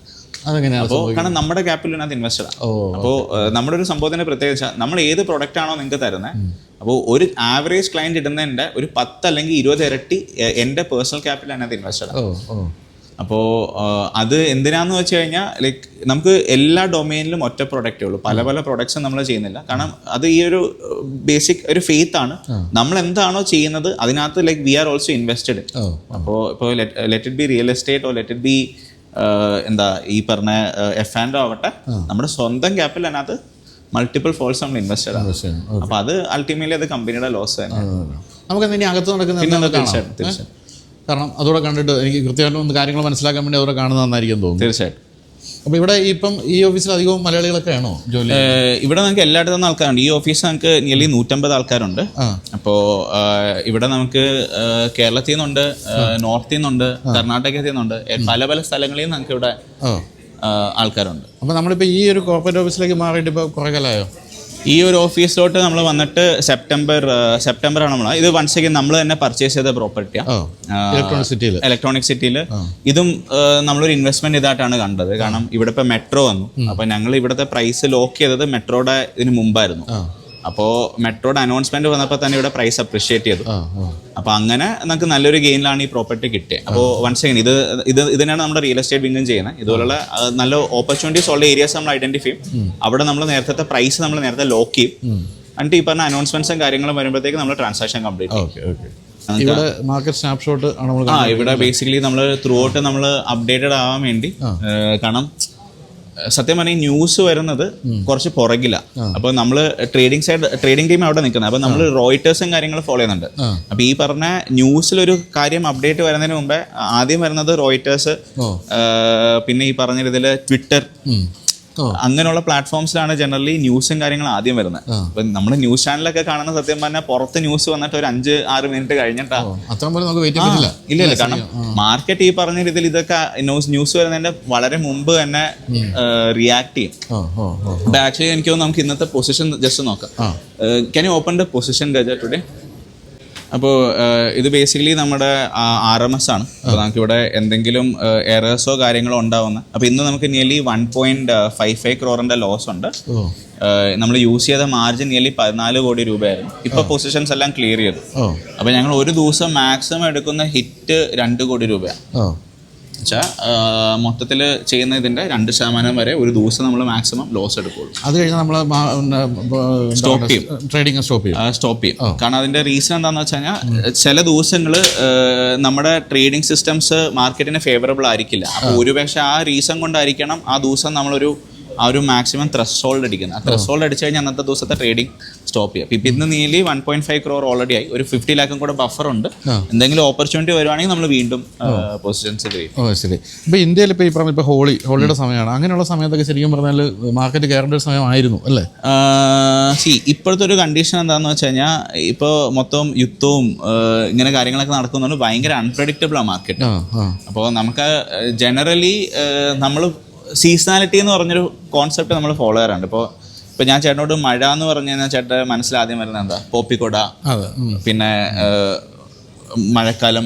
അപ്പോൾ കാരണം നമ്മുടെ ക്യാപിറ്റൽ ഇതിനകത്ത് ഇൻവെസ്റ്റഡ് ആണ്. അപ്പോൾ നമ്മുടെ ഒരു സംഭവത്തിന്റെ പ്രത്യേകിച്ച് നമ്മൾ ഏത് പ്രൊഡക്റ്റ് ആണോ നിങ്ങൾക്ക് തരുന്നത്, അപ്പോൾ ഒരു ആവറേജ് ക്ലയന്റ് ഇടുന്നതിന്റെ ഒരു 10 അല്ലെങ്കിൽ 20 ഇരട്ടി എൻ്റെ പേഴ്സണൽ ക്യാപിറ്റൽ അതിനകത്ത് ഇൻവെസ്റ്റഡ് ആണ്. അപ്പോൾ അത് എന്തിനാന്ന് വെച്ച് കഴിഞ്ഞാൽ, ലൈക്ക് നമുക്ക് എല്ലാ ഡൊമൈനിലും ഒറ്റ പ്രൊഡക്റ്റേ ഉള്ളൂ, പല പല പ്രൊഡക്ട്സും നമ്മൾ ചെയ്യുന്നില്ല. കാരണം അത് ഈ ഒരു ബേസിക് ഒരു ഫെയ്ത്ത് ആണ്. നമ്മൾ എന്താണോ ചെയ്യുന്നത് അതിനകത്ത് like we are also invested. അപ്പോൾ let it be real estate or let it be എന്താ ഈ പറഞ്ഞ F&O ആവട്ടെ, നമ്മുടെ സ്വന്തം ക്യാപിറ്റൽ അതിനകത്ത് മൾട്ടിപ്പിൾ ഫോൾസ് നമ്മൾ ഇൻവെസ്റ്റഡ് ആണ്. അപ്പോൾ അത് അൾട്ടിമേറ്റ്ലി അത് കമ്പനിയുടെ ലോസ് തന്നെ. നമുക്ക് ഇനി അകത്ത് നടക്കുന്ന തീർച്ചയായിട്ടും, കാരണം അതോടെ കണ്ടിട്ട് എനിക്ക് കൃത്യമായിട്ട് കാര്യങ്ങൾ മനസ്സിലാക്കാൻ വേണ്ടി അതോടെ കാണുന്നത് നന്നായിരിക്കും തോന്നുന്നു. തീർച്ചയായിട്ടും. അപ്പോൾ ഇവിടെ ഇപ്പം ഈ ഓഫീസിൽ അധികവും മലയാളികളൊക്കെ ആണോ ജോലി? ഇവിടെ നമുക്ക് എല്ലായിടത്തു നിന്ന് ആൾക്കാരുണ്ട്. ഈ ഓഫീസിൽ നമുക്ക് നിയർലി 150 ആൾക്കാരുണ്ട്. അപ്പോൾ ഇവിടെ നമുക്ക് കേരളത്തിൽ നിന്നുണ്ട്, നോർത്തിൽ നിന്നുണ്ട്, കർണാടകത്തിൽ നിന്നുണ്ട്, പല പല സ്ഥലങ്ങളിൽ നിന്ന് നമുക്ക് ഇവിടെ ആൾക്കാരുണ്ട്. അപ്പോൾ നമ്മളിപ്പോൾ ഈ ഒരു കോർപ്പറേറ്റ് ഓഫീസിലേക്ക് മാറിയിട്ട് ഇപ്പോൾ കുറേ കാലമായോ? ഈ ഒരു ഓഫീസിലോട്ട് നമ്മൾ വന്നിട്ട് സെപ്റ്റംബർ ആണ് നമ്മൾ. ഇത് വൺസ് അഗൈൻ നമ്മൾ തന്നെ പർച്ചേസ് ചെയ്ത പ്രോപ്പർട്ടിയാണ് ഇലക്ട്രോണിക് സിറ്റിയിൽ. ഇതും നമ്മളൊരു ഇൻവെസ്റ്റ്മെന്റ് ഇതായിട്ടാണ് കണ്ടത്. കാരണം ഇവിടെ ഇപ്പോൾ മെട്രോ വന്നു. അപ്പോൾ ഞങ്ങൾ ഇവിടുത്തെ പ്രൈസ് ലോക്ക് ചെയ്തത് മെട്രോയുടെ ഇതിന് മുമ്പായിരുന്നു. അപ്പോൾ മെട്രോയുടെ അനൗൺസ്മെന്റ് വന്നപ്പോൾ തന്നെ ഇവിടെ പ്രൈസ് അപ്രിഷിയേറ്റ് ചെയ്തു. അപ്പോൾ അങ്ങനെ നമുക്ക് നല്ലൊരു ഗെയിനിലാണ് ഈ പ്രോപ്പർട്ടി കിട്ടിയത്. അപ്പോൾ വൺസ് അഗൈൻ ഇതിനാണ് നമ്മുടെ റിയൽ എസ്റ്റേറ്റ് വിങ്ങും ചെയ്യുന്നത്. ഇതുപോലുള്ള നല്ല ഓപ്പർച്യൂണിറ്റീസ് ഉള്ള ഏരിയാസ് നമ്മൾ ഐഡന്റിഫൈ ചെയ്യും. അവിടെ നമ്മൾ നേരത്തെ പ്രൈസ് നമ്മൾ നേരത്തെ ലോക്ക് ചെയ്യും. എന്നിട്ട് ഈ പറഞ്ഞ അനൗൺസ്മെന്റ്സും കാര്യങ്ങളും വരുമ്പോഴത്തേക്ക് നമ്മൾ ട്രാൻസാക്ഷൻ കംപ്ലീറ്റ് ചെയ്യും. ഇവിടെ മാർക്കറ്റ് സ്നാപ്ഷോട്ട് ഇവിടെ ബേസിക്കലി നമ്മൾ ത്രൂ ഔട്ട് നമ്മൾ അപ്ഡേറ്റഡ് ആവാൻ വേണ്ടി, കാരണം സത്യം പറഞ്ഞാൽ ന്യൂസ് വരുന്നത് കുറച്ച് പുറകിലാണ്. അപ്പൊ നമ്മള് ട്രേഡിംഗ് ടീം അവിടെ നിൽക്കുന്നത്. അപ്പൊ നമ്മൾ റോയിറ്റേഴ്സും കാര്യങ്ങളും ഫോളോ ചെയ്യുന്നുണ്ട്. അപ്പൊ ഈ പറഞ്ഞ ന്യൂസിലൊരു കാര്യം അപ്ഡേറ്റ് വരുന്നതിന് മുമ്പേ ആദ്യം വരുന്നത് റോയിറ്റേഴ്സ്, പിന്നെ ഈ പറഞ്ഞ ഇതില് ട്വിറ്റർ, അങ്ങനെയുള്ള പ്ലാറ്റ്ഫോംസിലാണ് ജനറലി ന്യൂസും കാര്യങ്ങളും ആദ്യം വരുന്നത്. അപ്പൊ നമ്മൾ ന്യൂസ് ചാനലൊക്കെ കാണുന്ന സത്യം പറഞ്ഞാൽ പുറത്ത് ന്യൂസ് വന്നിട്ട് ഒരു 5-6 മിനിറ്റ് കഴിഞ്ഞിട്ടാ. ഇല്ല, കാരണം മാർക്കറ്റ് ഈ പറഞ്ഞ രീതിയിൽ ഇതൊക്കെ ന്യൂസ് വരുന്നതിന്റെ വളരെ മുമ്പ് തന്നെ റിയാക്ട് ചെയ്യും. അപ്പൊ ആക്ച്വലി എനിക്ക് തോന്നുന്നു നമുക്ക് ഇന്നത്തെ പൊസിഷൻ ജസ്റ്റ് നോക്കാം. Can you open the position Gaja today? അപ്പോൾ ഇത് ബേസിക്കലി നമ്മുടെ RMS ആണ്. അപ്പോൾ നമുക്കിവിടെ എന്തെങ്കിലും എറേഴ്സോ കാര്യങ്ങളോ ഉണ്ടാവുന്ന. അപ്പോൾ ഇന്ന് നമുക്ക് നിയർലി 1.55 crore ലോസ് ഉണ്ട്. നമ്മൾ യൂസ് ചെയ്ത മാർജിൻ നിയർലി 14 കോടി രൂപയായിരുന്നു. ഇപ്പോൾ പൊസിഷൻസ് എല്ലാം ക്ലിയർ ചെയ്തു. അപ്പോൾ ഞങ്ങൾ ഒരു ദിവസം മാക്സിമം എടുക്കുന്ന ഹിറ്റ് 2 കോടി രൂപയാണ്. വെച്ചാൽ മൊത്തത്തിൽ ചെയ്യുന്ന ഇതിൻ്റെ 2% വരെ ഒരു ദിവസം നമ്മൾ മാക്സിമം ലോസ് എടുക്കുള്ളൂ. അത് കഴിഞ്ഞാൽ നമ്മൾ സ്റ്റോപ്പ് ചെയ്യും, ട്രേഡിംഗ് സ്റ്റോപ്പ് ചെയ്യും. കാരണം അതിൻ്റെ റീസൺ എന്താണെന്ന് വെച്ച് കഴിഞ്ഞാൽ ചില ദിവസങ്ങൾ നമ്മുടെ ട്രേഡിംഗ് സിസ്റ്റംസ് മാർക്കറ്റിന് ഫേവറബിൾ ആയിരിക്കില്ല. അപ്പോൾ ഒരുപക്ഷെ ആ റീസൺ കൊണ്ടായിരിക്കണം ആ ദിവസം നമ്മളൊരു മാക്സിമം ത്രെഷോൾഡ് അടിക്കുന്നത്. ആ ത്രെഷോൾഡ് അടിച്ചു കഴിഞ്ഞാൽ അന്നത്തെ ദിവസത്തെ ട്രേഡിംഗ് സ്റ്റോപ്പ് ചെയ്യാം. ഇപ്പം ഇന്ന് നിയർലി 1.5 crore ഓൾറെഡി ആയി. ഒരു 50 lakhും കൂടെ ബഫർ ഉണ്ട്. എന്തെങ്കിലും ഓപ്പർച്യൂണിറ്റി വരുവാണെങ്കിൽ നമ്മൾ വീണ്ടും പൊസിഷൻസ് ചെയ്യും. ശരി. ഇപ്പോൾ ഇന്ത്യയിൽ ഇപ്പോൾ ഈ പറഞ്ഞ ഇപ്പോൾ ഹോളിയുടെ സമയമാണ്. അങ്ങനെയുള്ള സമയത്തൊക്കെ ശരിക്കും പറഞ്ഞാൽ മാർക്കറ്റ് കയറേണ്ട ഒരു സമയമായിരുന്നു അല്ലേ? ഇപ്പോഴത്തെ ഒരു കണ്ടീഷൻ എന്താണെന്ന് വെച്ച് കഴിഞ്ഞാൽ ഇപ്പോൾ മൊത്തം യുദ്ധവും ഇങ്ങനെ കാര്യങ്ങളൊക്കെ നടക്കുന്നുണ്ട്. ഭയങ്കര അൺപ്രഡിക്റ്റബിൾ ആണ് മാർക്കറ്റ്. അപ്പോൾ നമുക്ക് ജനറലി നമ്മൾ സീസണാലിറ്റി എന്ന് പറഞ്ഞൊരു കോൺസെപ്റ്റ് നമ്മൾ ഫോളോ ചെയ്യാറുണ്ട്. ഇപ്പോൾ ഞാൻ ചേട്ടനോട് മഴ എന്ന് പറഞ്ഞു കഴിഞ്ഞാൽ ചേട്ടൻ മനസ്സിലാദ്യം വരുന്നത് എന്താ? പോപ്പിക്കൊട, പിന്നെ മഴക്കാലം,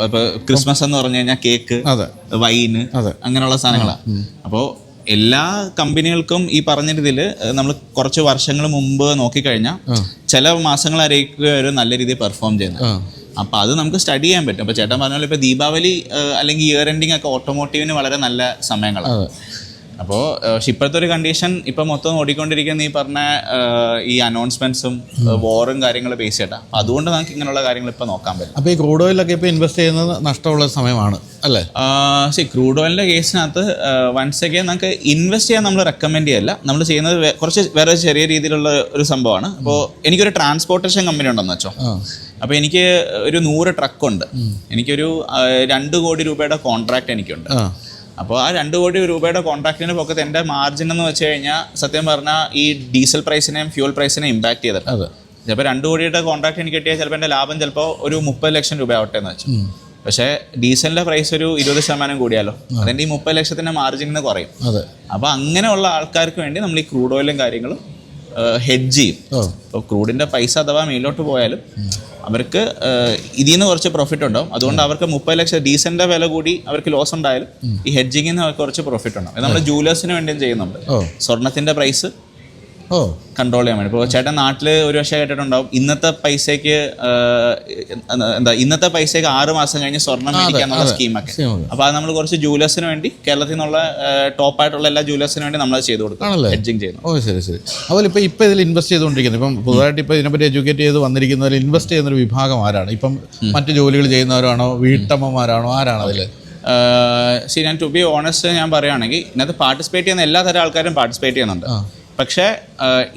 ഇപ്പോൾ ക്രിസ്മസ് എന്ന് പറഞ്ഞു കഴിഞ്ഞാൽ കേക്ക്, വൈന്, അങ്ങനെയുള്ള സാധനങ്ങളാണ്. അപ്പോൾ എല്ലാ കമ്പനികൾക്കും ഈ പറഞ്ഞതിൽ നമ്മൾ കുറച്ച് വർഷങ്ങൾ മുമ്പ് നോക്കിക്കഴിഞ്ഞാൽ ചില മാസങ്ങളായിരിക്കും ഒരു നല്ല രീതിയിൽ പെർഫോം ചെയ്യുന്നത്. അപ്പോൾ അത് നമുക്ക് സ്റ്റഡി ചെയ്യാൻ പറ്റും. അപ്പോൾ ചേട്ടൻ പറഞ്ഞ പോലെ ഇപ്പോൾ ദീപാവലി അല്ലെങ്കിൽ ഇയർ എൻഡിങ് ഒക്കെ ഓട്ടോമോട്ടീവിന് വളരെ നല്ല സമയങ്ങളാണ്. അപ്പോൾ ഇപ്പോഴത്തെ ഒരു കണ്ടീഷൻ ഇപ്പം മൊത്തം ഓടിക്കൊണ്ടിരിക്കുന്ന ഈ പറഞ്ഞ ഈ അനൗൺസ്മെന്റ്സും വോറും കാര്യങ്ങൾ ബേസ് ചെയ്തിട്ടാണ്. അതുകൊണ്ട് നമുക്ക് ഇങ്ങനെയുള്ള കാര്യങ്ങൾ ഇപ്പോൾ നോക്കാൻ പറ്റും. അപ്പോൾ ഈ ക്രൂഡ് ഓയിലൊക്കെ ഇപ്പോൾ ഇൻവെസ്റ്റ് ചെയ്യുന്നത് നഷ്ടമുള്ള സമയമാണ് അല്ലേ? ക്രൂഡ് ഓയിലിൻ്റെ കേസിനകത്ത് വൺസ് അഗൈൻ നമുക്ക് ഇൻവെസ്റ്റ് ചെയ്യാൻ നമ്മൾ റെക്കമെൻഡ് ചെയ്യല്ല. നമ്മൾ ചെയ്യുന്നത് കുറച്ച് വേറെ ചെറിയ രീതിയിലുള്ള ഒരു സംഭവമാണ്. അപ്പോൾ എനിക്കൊരു ട്രാൻസ്പോർട്ടേഷൻ കമ്പനി ഉണ്ടെന്ന് വെച്ചോ. അപ്പോൾ എനിക്ക് ഒരു 100 ട്രക്കുണ്ട്. എനിക്കൊരു 2 കോടി രൂപയുടെ കോൺട്രാക്ട് എനിക്കുണ്ട്. അപ്പോൾ ആ 2 കോടി രൂപയുടെ കോൺട്രാക്റ്റിന് പൊക്കത്ത് എൻ്റെ മാർജിൻ എന്ന് വെച്ച് കഴിഞ്ഞാൽ സത്യം പറഞ്ഞാൽ ഈ ഡീസൽ പ്രൈസിനെയും ഫ്യൂൽ പ്രൈസിനെയും ഇമ്പാക്ട് ചെയ്തിട്ടുണ്ട്. ചിലപ്പോൾ 2 കോടിയുടെ കോൺട്രാക്ട് എനിക്ക് കിട്ടിയാൽ ചിലപ്പോൾ എൻ്റെ ലാഭം ചിലപ്പോൾ ഒരു 30 ലക്ഷം രൂപ ആവട്ടെ എന്ന് വെച്ചു. പക്ഷേ ഡീസലിൻ്റെ പ്രൈസ് ഒരു 20% കൂടിയാലോ, അതിൻ്റെ ഈ 30 ലക്ഷത്തിൻ്റെ മാർജിനിന്ന് കുറയും. അപ്പോൾ അങ്ങനെയുള്ള ആൾക്കാർക്ക് വേണ്ടി നമ്മൾ ഈ ക്രൂഡ് ഓയിലും കാര്യങ്ങളും ഹെഡ്ജ് ചെയ്യും. അപ്പോൾ ക്രൂഡിൻ്റെ പൈസ അഥവാ മേലോട്ട് പോയാലും അവർക്ക് ഇതിൽ നിന്ന് കുറച്ച് പ്രോഫിറ്റ് ഉണ്ടാവും. അതുകൊണ്ട് അവർക്ക് 30 ലക്ഷം ഡീസലിൻ്റെ വില കൂടി അവർക്ക് ലോസ് ഉണ്ടായാലും ഈ ഹെഡ്ജിങ്ങിൽ നിന്ന് അവർക്ക് കുറച്ച് പ്രോഫിറ്റ് ഉണ്ടാവും. നമ്മൾ ജൂലേഴ്സിന് വേണ്ടിയും ചെയ്യുന്നുണ്ട്. സ്വർണത്തിൻ്റെ പ്രൈസ് കൺട്രോൾ ചെയ്യാൻ വേണ്ടി. ഇപ്പോൾ ചേട്ടൻ നാട്ടിൽ ഒരു വർഷം കേട്ടിട്ടുണ്ടാവും, ഇന്നത്തെ പൈസയ്ക്ക് 6 മാസം കഴിഞ്ഞ് സ്വർണം മേടിക്കാന്നുള്ള സ്കീമൊക്കെ. അപ്പോൾ അത് നമ്മൾ കുറച്ച് ജൂലേഴ്സിന് വേണ്ടി കേരളത്തിൽ നിന്നുള്ള ടോപ്പായിട്ടുള്ള എല്ലാ ജൂലേഴ്സിന് വേണ്ടി നമ്മൾ ചെയ്ത് കൊടുക്കും, ഹെഡ്ജിങ് ചെയ്യുന്നു. ശരി. അതുപോലെ ഇപ്പോൾ ഇതിൽ ഇൻവെസ്റ്റ് ചെയ്തുകൊണ്ടിരിക്കുന്നത്, ഇപ്പം പുതുതായിട്ട് ഇപ്പോൾ ഇതിനെപ്പറ്റി എഡ്യൂക്കേറ്റ് ചെയ്ത് വന്നിരിക്കുന്നവർ ഇൻവെസ്റ്റ് ചെയ്യുന്നൊരു വിഭാഗം ആരാണ്? ഇപ്പം മറ്റ് ജോലികൾ ചെയ്യുന്നവരാണോ, വീട്ടമ്മമാരാണോ, ആരാണ് അതിൽ? ഞാൻ ടു ബി ഓണസ്റ്റ് ഞാൻ പറയുകയാണെങ്കിൽ ഇതിനകത്ത് പാർട്ടിസിപ്പേറ്റ് ചെയ്യുന്ന എല്ലാ തരം ആൾക്കാരും പാർട്ടിസിപ്പേറ്റ് ചെയ്യുന്നുണ്ട്. പക്ഷേ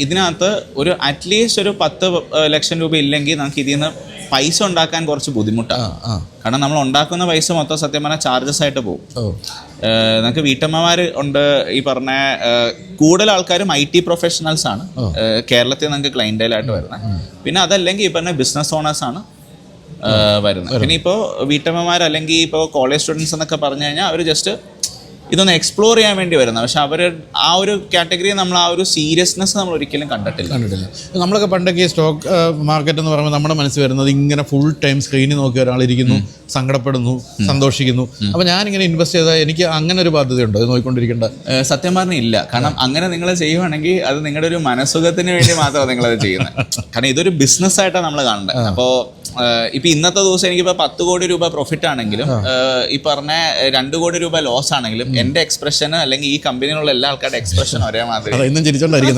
ഇതിനകത്ത് ഒരു അറ്റ്ലീസ്റ്റ് ഒരു 10 ലക്ഷം രൂപ ഇല്ലെങ്കിൽ നമുക്ക് ഇതിൽ നിന്ന് പൈസ ഉണ്ടാക്കാൻ കുറച്ച് ബുദ്ധിമുട്ടാണ്. കാരണം നമ്മൾ ഉണ്ടാക്കുന്ന പൈസ മൊത്തം സത്യം പറഞ്ഞാൽ ചാർജസ് ആയിട്ട് പോകും. നമുക്ക് വീട്ടമ്മമാർ ഉണ്ട്. ഈ പറഞ്ഞ കൂടുതൽ ആൾക്കാരും IT പ്രൊഫഷണൽസ് ആണ് കേരളത്തിൽ നമുക്ക് ക്ലൈൻറ്റൈലായിട്ട് വരുന്നത്. പിന്നെ അതല്ലെങ്കിൽ ഈ പറഞ്ഞ ബിസിനസ് ഓണേഴ്സാണ് വരുന്നത്. പിന്നെ ഇപ്പോൾ വീട്ടമ്മമാർ അല്ലെങ്കിൽ ഇപ്പോൾ കോളേജ് സ്റ്റുഡൻസ് എന്നൊക്കെ പറഞ്ഞു കഴിഞ്ഞാൽ അവർ ജസ്റ്റ് ഇതൊന്ന് എക്സ്പ്ലോർ ചെയ്യാൻ വേണ്ടി വരുന്നത്. പക്ഷെ അവർ ആ ഒരു കാറ്റഗറി നമ്മൾ ആ ഒരു സീരിയസ്നെസ് നമ്മൾ ഒരിക്കലും കണ്ടിട്ടില്ല. നമ്മളൊക്കെ പണ്ടൊക്കെ സ്റ്റോക്ക് മാർക്കറ്റ് എന്ന് പറയുമ്പോൾ നമ്മുടെ മനസ്സിൽ വരുന്നത് ഇങ്ങനെ ഫുൾ ടൈം സ്ക്രീനിൽ നോക്കി ഒരാളിരിക്കുന്നു, സങ്കടപ്പെടുന്നു, സന്തോഷിക്കുന്നു. അപ്പോൾ ഞാനിങ്ങനെ ഇൻവെസ്റ്റ് ചെയ്താൽ എനിക്ക് അങ്ങനെ ഒരു ബാധ്യതയുണ്ടോ അത് നോക്കിക്കൊണ്ടിരിക്കേണ്ട? സത്യം പറഞ്ഞാൽ ഇല്ല. കാരണം അങ്ങനെ നിങ്ങൾ ചെയ്യുവാണെങ്കിൽ അത് നിങ്ങളുടെ ഒരു മനസ്സുഖത്തിന് വേണ്ടി മാത്രമാണ് നിങ്ങളത് ചെയ്യുന്നത്. കാരണം ഇതൊരു ബിസിനസ്സായിട്ടാണ് നമ്മൾ കാണേണ്ടത്. അപ്പോൾ ഇപ്പം ഇന്നത്തെ ദിവസം എനിക്കിപ്പോൾ 10 കോടി രൂപ പ്രോഫിറ്റ് ആണെങ്കിലും ഈ പറഞ്ഞ 2 കോടി രൂപ ലോസ് ആണെങ്കിലും എൻ്റെ എക്സ്പ്രഷന് അല്ലെങ്കിൽ ഈ കമ്പനിയിലുള്ള എല്ലാ ആൾക്കാരുടെ എക്സ്പ്രഷൻ ഒരേ മാതിരി. ചിരിച്ചോണ്ടായിരിക്കും.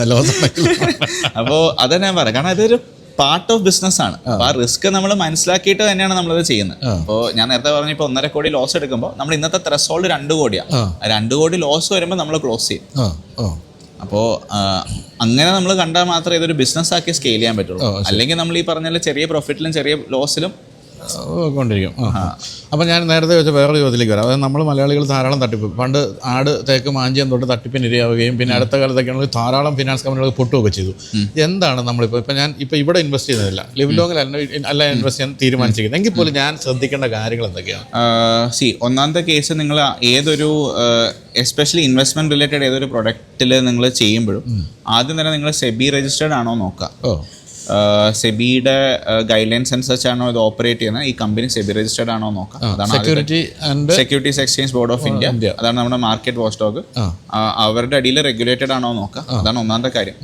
അപ്പോൾ അത് ഞാൻ പറയാം. കാരണം ഇതൊരു പാർട്ട് ഓഫ് ബിസിനസ് ആണ്. അപ്പൊ ആ റിസ്ക് നമ്മൾ മനസ്സിലാക്കിയിട്ട് തന്നെയാണ് നമ്മളത് ചെയ്യുന്നത്. അപ്പോൾ ഞാൻ നേരത്തെ പറഞ്ഞ ഇപ്പോൾ 1.5 കോടി ലോസ് എടുക്കുമ്പോൾ നമ്മൾ ഇന്നത്തെ ത്രെഷോൾഡ് 2 കോടിയാണ്. 2 കോടി ലോസ് വരുമ്പോൾ നമ്മൾ ക്ലോസ് ചെയ്യും. അപ്പോൾ അങ്ങനെ നമ്മൾ കണ്ടാൽ മാത്രമേ ഇതൊരു ബിസിനസ് ആക്കി സ്കെയിൽ ചെയ്യാൻ പറ്റുള്ളൂ. അല്ലെങ്കിൽ നമ്മൾ ഈ പറഞ്ഞ ചെറിയ പ്രോഫിറ്റിലും ചെറിയ ലോസിലും കൊണ്ടിരിക്കും. അപ്പോൾ ഞാൻ നേരത്തെ വെച്ച വേറൊരു ചോദ്യത്തിലേക്ക് വരാം. അതായത് നമ്മൾ മലയാളികൾ ധാരാളം തട്ടിപ്പ്, പണ്ട് ആട് തേക്ക് മാഞ്ചിയം തൊട്ട് തട്ടിപ്പിന് ഇരയാവുകയും പിന്നെ അടുത്ത കാലത്തൊക്കെ ആണെങ്കിൽ ധാരാളം ഫിനാൻസ് കമ്പനികൾ പൊട്ടുകയൊക്കെ ചെയ്തു. എന്താണ് നമ്മളിപ്പോൾ ഞാൻ ഇവിടെ ഇൻവെസ്റ്റ് ചെയ്യുന്നില്ല, ലിവ് ലോങ്ങിൽ അല്ല ഇൻവെസ്റ്റ് ചെയ്യാൻ തീരുമാനിച്ചിരിക്കുന്നത്, എങ്കിൽ പോലും ഞാൻ ശ്രദ്ധിക്കേണ്ട കാര്യങ്ങൾ എന്തൊക്കെയാണ്? ഒന്നാമത്തെ കേസ്, നിങ്ങൾ ഏതൊരു എസ്പെഷ്യലി ഇൻവെസ്റ്റ്മെന്റ് റിലേറ്റഡ് ഏതൊരു പ്രൊഡക്റ്റിൽ നിങ്ങൾ ചെയ്യുമ്പോഴും ആദ്യം തന്നെ നിങ്ങൾ സെബി രജിസ്റ്റേർഡ് ആണോ നോക്കാം. സെബിയുടെ ഗൈഡ് ലൈൻസ് അനുസരിച്ചാണോ ഇത് ഓപ്പറേറ്റ് ചെയ്യുന്നത്, ഈ കമ്പനി സെബി രജിസ്റ്റേർഡ് ആണോ നോക്കാം. അതാണ് securities exchange board of India, അതാണ് നമ്മുടെ മാർക്കറ്റ് വാച്ച് ഡോഗ്. അവരുടെ അടിയിൽ റെഗുലേറ്റഡ് ആണോ നോക്കാം. അതാണ് ഒന്നാമത്തെ കാര്യം.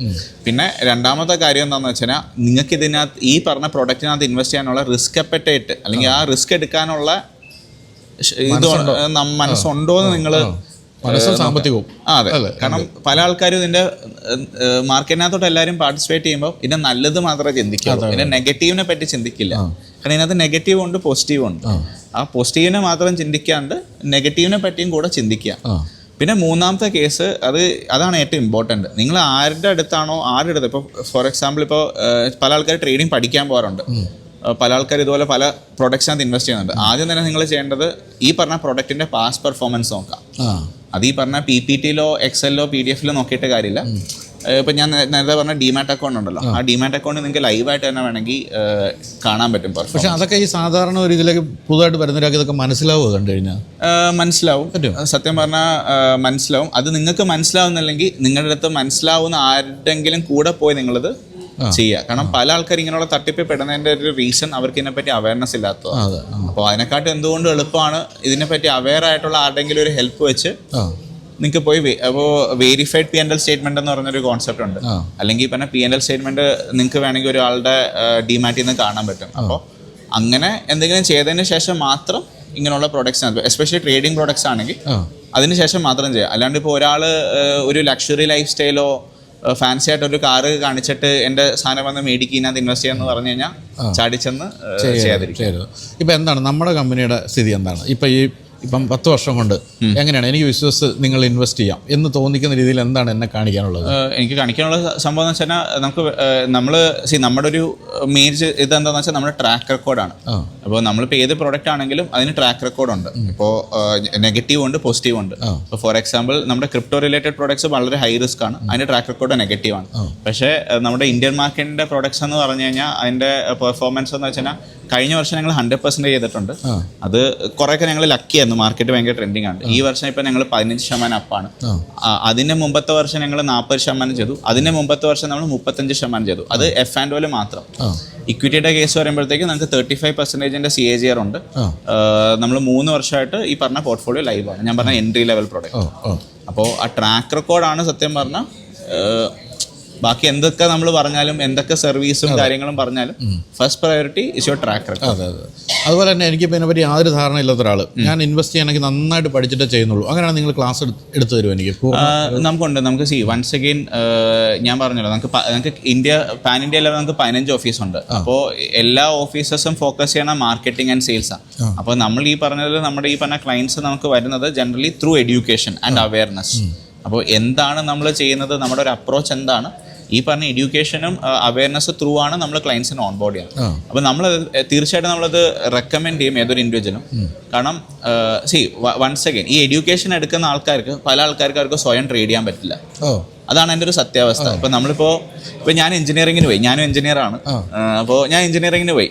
പിന്നെ രണ്ടാമത്തെ കാര്യം എന്താണെന്ന് വെച്ചാൽ, നിങ്ങൾക്ക് ഇതിനകത്ത് ഈ പറഞ്ഞ പ്രൊഡക്റ്റിനകത്ത് ഇൻവെസ്റ്റ് ചെയ്യാനുള്ള റിസ്ക് അപ്പറ്റൈറ്റ് അല്ലെങ്കിൽ ആ റിസ്ക് എടുക്കാനുള്ള ഇത് മനസ്സുണ്ടോ എന്ന് നിങ്ങൾ സാമ്പത്തികവും. അതെ, കാരണം പല ആൾക്കാരും ഇതിന്റെ മാർക്കറ്റിനകത്തോട്ട് എല്ലാവരും പാർട്ടിസിപ്പേറ്റ് ചെയ്യുമ്പോൾ ഇതിന്റെ നല്ലത് മാത്രമേ ചിന്തിക്കുള്ളൂ, ഇതിന്റെ നെഗറ്റീവിനെ പറ്റി ചിന്തിക്കില്ല. കാരണം ഇതിനകത്ത് നെഗറ്റീവ് ഉണ്ട്, പോസിറ്റീവ് ഉണ്ട്. ആ പോസിറ്റീവിനെ മാത്രം ചിന്തിക്കാണ്ട് നെഗറ്റീവിനെ പറ്റിയും കൂടെ ചിന്തിക്കുക. പിന്നെ മൂന്നാമത്തെ കേസ്, അതാണ് ഏറ്റവും ഇമ്പോർട്ടൻറ്റ്. നിങ്ങൾ ആരുടെ അടുത്താണോ ഇപ്പോൾ ഫോർ എക്സാമ്പിൾ ഇപ്പോൾ പല ആൾക്കാർ ട്രേഡിംഗ് പഠിക്കാൻ പോകാറുണ്ട്. പല ആൾക്കാർ ഇതുപോലെ പല പ്രൊഡക്ട്സിനകത്ത് ഇൻവെസ്റ്റ് ചെയ്യുന്നുണ്ട്. ആദ്യം തന്നെ നിങ്ങൾ ചെയ്യേണ്ടത് ഈ പറഞ്ഞ പ്രൊഡക്റ്റിന്റെ പാസ്റ്റ് പെർഫോമൻസ് നോക്കാം. അത് ഈ പറഞ്ഞ PPTയിലോ എക്സലിലോ PDF നോക്കിയിട്ട് കാര്യമില്ല. ഇപ്പം ഞാൻ നേരത്തെ പറഞ്ഞ ഡിമാറ്റ് അക്കൗണ്ട് ഉണ്ടല്ലോ, ആ ഡിമാറ്റ് അക്കൗണ്ട് നിങ്ങൾക്ക് ലൈവായിട്ട് തന്നെ വേണമെങ്കിൽ കാണാൻ പറ്റും. പക്ഷേ അതൊക്കെ ഈ സാധാരണ ഒരു ഇതിലേക്ക് പുതുതായിട്ട് വരുന്നവരൊക്കെ ഇതൊക്കെ മനസ്സിലാവുമോ? കണ്ടു കഴിഞ്ഞാൽ മനസ്സിലാവും, സത്യം പറഞ്ഞാൽ മനസ്സിലാവും. അത് നിങ്ങൾക്ക് മനസ്സിലാവുന്നില്ലെങ്കിൽ നിങ്ങളുടെ അടുത്ത് മനസ്സിലാവുന്ന ആരുടെങ്കിലും കൂടെ പോയി നിങ്ങളിത് ചെയ്യുക. കാരണം പല ആൾക്കാർ ഇങ്ങനെയുള്ള തട്ടിപ്പിൽ പെടുന്നതിൻ്റെ ഒരു റീസൺ അവർക്ക് ഇതിനെപ്പറ്റി അവയർനെസ് ഇല്ലാത്തതാണ്. അപ്പോൾ അതിനെക്കാട്ടും എന്തുകൊണ്ട് എളുപ്പമാണ് ഇതിനെപ്പറ്റി അവെയർ ആയിട്ടുള്ള ആരുടെങ്കിലും ഒരു ഹെൽപ്പ് വെച്ച് നിങ്ങൾക്ക് പോയി അപ്പോൾ വെരിഫൈഡ് P&L സ്റ്റേറ്റ്മെന്റ് എന്ന് പറഞ്ഞൊരു കോൺസെപ്റ്റ് ഉണ്ട്. അല്ലെങ്കിൽ പിന്നെ P&L സ്റ്റേറ്റ്മെന്റ് നിങ്ങൾക്ക് വേണമെങ്കിൽ ഒരാളുടെ ഡിമാറ്റിൽ നിന്ന് കാണാൻ പറ്റും. അപ്പോൾ അങ്ങനെ എന്തെങ്കിലും ചെയ്തതിന് ശേഷം മാത്രം ഇങ്ങനെയുള്ള പ്രൊഡക്ട്സ്, എസ്പെഷ്യലി ട്രേഡിംഗ് പ്രൊഡക്ട്സ് ആണെങ്കിൽ അതിന് ശേഷം മാത്രം ചെയ്യാം. അല്ലാണ്ട് ഇപ്പോൾ ഒരാൾ ഒരു ലക്ഷറി ലൈഫ് സ്റ്റൈലോ ഫാൻസി ആയിട്ട് ഒരു കാറ് കാണിച്ചിട്ട് എൻ്റെ സാധനം വന്ന് മേടിക്കുന്നതിനകത്ത് ഇൻവെസ്റ്റ് ചെയ്യാന്ന് പറഞ്ഞു കഴിഞ്ഞാൽ ചാടിച്ചെന്ന് ചെയ്യാതിരിക്കും. ഇപ്പം എന്താണ് നമ്മുടെ കമ്പനിയുടെ സ്ഥിതി എന്താണ്? ഇപ്പം 10 വർഷം കൊണ്ട് എങ്ങനെയാണ് എനിക്ക് വിശ്വസിച്ച് നിങ്ങൾ ഇൻവെസ്റ്റ് ചെയ്യാം എന്ന് തോന്നിക്കുന്ന രീതിയിൽ എന്താണ് എന്നെ കാണിക്കാനുള്ളത്? എനിക്ക് കാണിക്കാനുള്ള സംഭവം എന്ന് വെച്ചാൽ നമ്മുടെ ഒരു മേജ് ഇതെന്താണെന്ന് വെച്ചാൽ നമ്മുടെ ട്രാക്ക് റെക്കോർഡാണ്. അപ്പോൾ നമ്മളിപ്പോൾ ഏത് പ്രോഡക്റ്റ് ആണെങ്കിലും അതിന് ട്രാക്ക് റെക്കോർഡുണ്ട്. ഇപ്പോൾ നെഗറ്റീവ് ഉണ്ട്, പോസിറ്റീവ് ഉണ്ട്. ഇപ്പോൾ ഫോർ എക്സാമ്പിൾ നമ്മുടെ ക്രിപ്റ്റോ റിലേറ്റഡ് പ്രോഡക്ട്സ് വളരെ ഹൈ റിസ്ക് ആണ്, അതിൻ്റെ ട്രാക്ക് റെക്കോർഡ് നെഗറ്റീവ് ആണ്. പക്ഷേ നമ്മുടെ ഇന്ത്യൻ മാർക്കറ്റിൻ്റെ പ്രോഡക്ട്സ് എന്ന് പറഞ്ഞു കഴിഞ്ഞാൽ അതിൻ്റെ പെർഫോമൻസ് എന്ന് വെച്ചാൽ കഴിഞ്ഞ വർഷം ഞങ്ങൾ 100% ചെയ്തിട്ടുണ്ട്. അത് കുറേയൊക്കെ ഞങ്ങൾ ലക്കിയായിരുന്നു, മാർക്കറ്റ് ഭയങ്കര ട്രെൻഡിങ് ആണ്. ഈ വർഷം ഇപ്പം ഞങ്ങൾ 15% അപ്പാണ്. അതിൻ്റെ മുമ്പത്തെ വർഷം ഞങ്ങൾ 40% ചെയ്തു. അതിൻ്റെ മുമ്പത്തെ വർഷം നമ്മൾ 35% ചെയ്തു. അത് F&O മാത്രം. ഇക്വിറ്റിയുടെ കേസ് പറയുമ്പോഴത്തേക്ക് നമുക്ക് 35% CAGR ഉണ്ട്. നമ്മൾ 3 വർഷമായിട്ട് ഈ പറഞ്ഞ പോർട്ട്ഫോളിയോ ലൈവാണ്. ഞാൻ പറഞ്ഞ എൻട്രി ലെവൽ പ്രോഡക്റ്റ്. അപ്പോൾ ആ ട്രാക്ക് റെക്കോർഡാണ് സത്യം പറഞ്ഞാൽ. ബാക്കി എന്തൊക്കെ നമ്മൾ പറഞ്ഞാലും എന്തൊക്കെ സർവീസും കാര്യങ്ങളും പറഞ്ഞാലും first priority is your track record. അതുപോലെ തന്നെ എനിക്കിപ്പോൾ ഇതിനെപ്പറ്റി യാതൊരു ധാരണ ഇല്ലാത്ത ഒരാൾ, ഞാൻ ഇൻവെസ്റ്റ് ചെയ്യണമെങ്കിൽ നന്നായിട്ട് പഠിച്ചിട്ടേ ചെയ്യുന്നുള്ളൂ, അങ്ങനെയാണ് നിങ്ങൾ ക്ലാസ് എടുത്തു തരും എനിക്ക്? നമുക്കുണ്ട്. നമുക്ക് വൺസ് അഗെയിൻ ഞാൻ പറഞ്ഞല്ലോ, നമുക്ക് പാൻ ഇന്ത്യ ലെവൽ നമുക്ക് 15 ഓഫീസുണ്ട്. അപ്പോൾ എല്ലാ ഓഫീസേഴ്സും ഫോക്കസ് ചെയ്യണ മാർക്കറ്റിംഗ് ആൻഡ് സെയിൽസാണ്. അപ്പോൾ നമ്മൾ ഈ പറഞ്ഞത് നമ്മുടെ ഈ പറഞ്ഞ ക്ലയൻസ് നമുക്ക് വരുന്നത് generally through education and awareness. അപ്പോൾ എന്താണ് നമ്മൾ ചെയ്യുന്നത്, നമ്മുടെ ഒരു അപ്രോച്ച് എന്താണ്, ഈ പറഞ്ഞ എഡ്യൂക്കേഷനും അവയർനെസ് ത്രൂ ആണ് നമ്മൾ ക്ലയൻസിന് ഓൺ ബോർഡ് ചെയ്യുന്നത്. അപ്പോൾ നമ്മൾ തീർച്ചയായിട്ടും നമ്മളത് റെക്കമെൻഡ് ചെയ്യും ഏതൊരു ഇൻഡിവിജ്വലും. കാരണം വൺസ് അഗൈൻ ഈ എഡ്യൂക്കേഷൻ എടുക്കുന്ന ആൾക്കാർക്ക് പല ആൾക്കാർക്ക് സ്വയം ട്രേഡ് ചെയ്യാൻ പറ്റില്ല. അതാണ് എൻ്റെ ഒരു സത്യാവസ്ഥ. ഇപ്പം ഇപ്പോൾ ഞാൻ എഞ്ചിനീയറിങ്ങിന് പോയി, ഞാനും എഞ്ചിനീയറാണ്. അപ്പോൾ ഞാൻ എഞ്ചിനീയറിങ്ങിന് പോയി,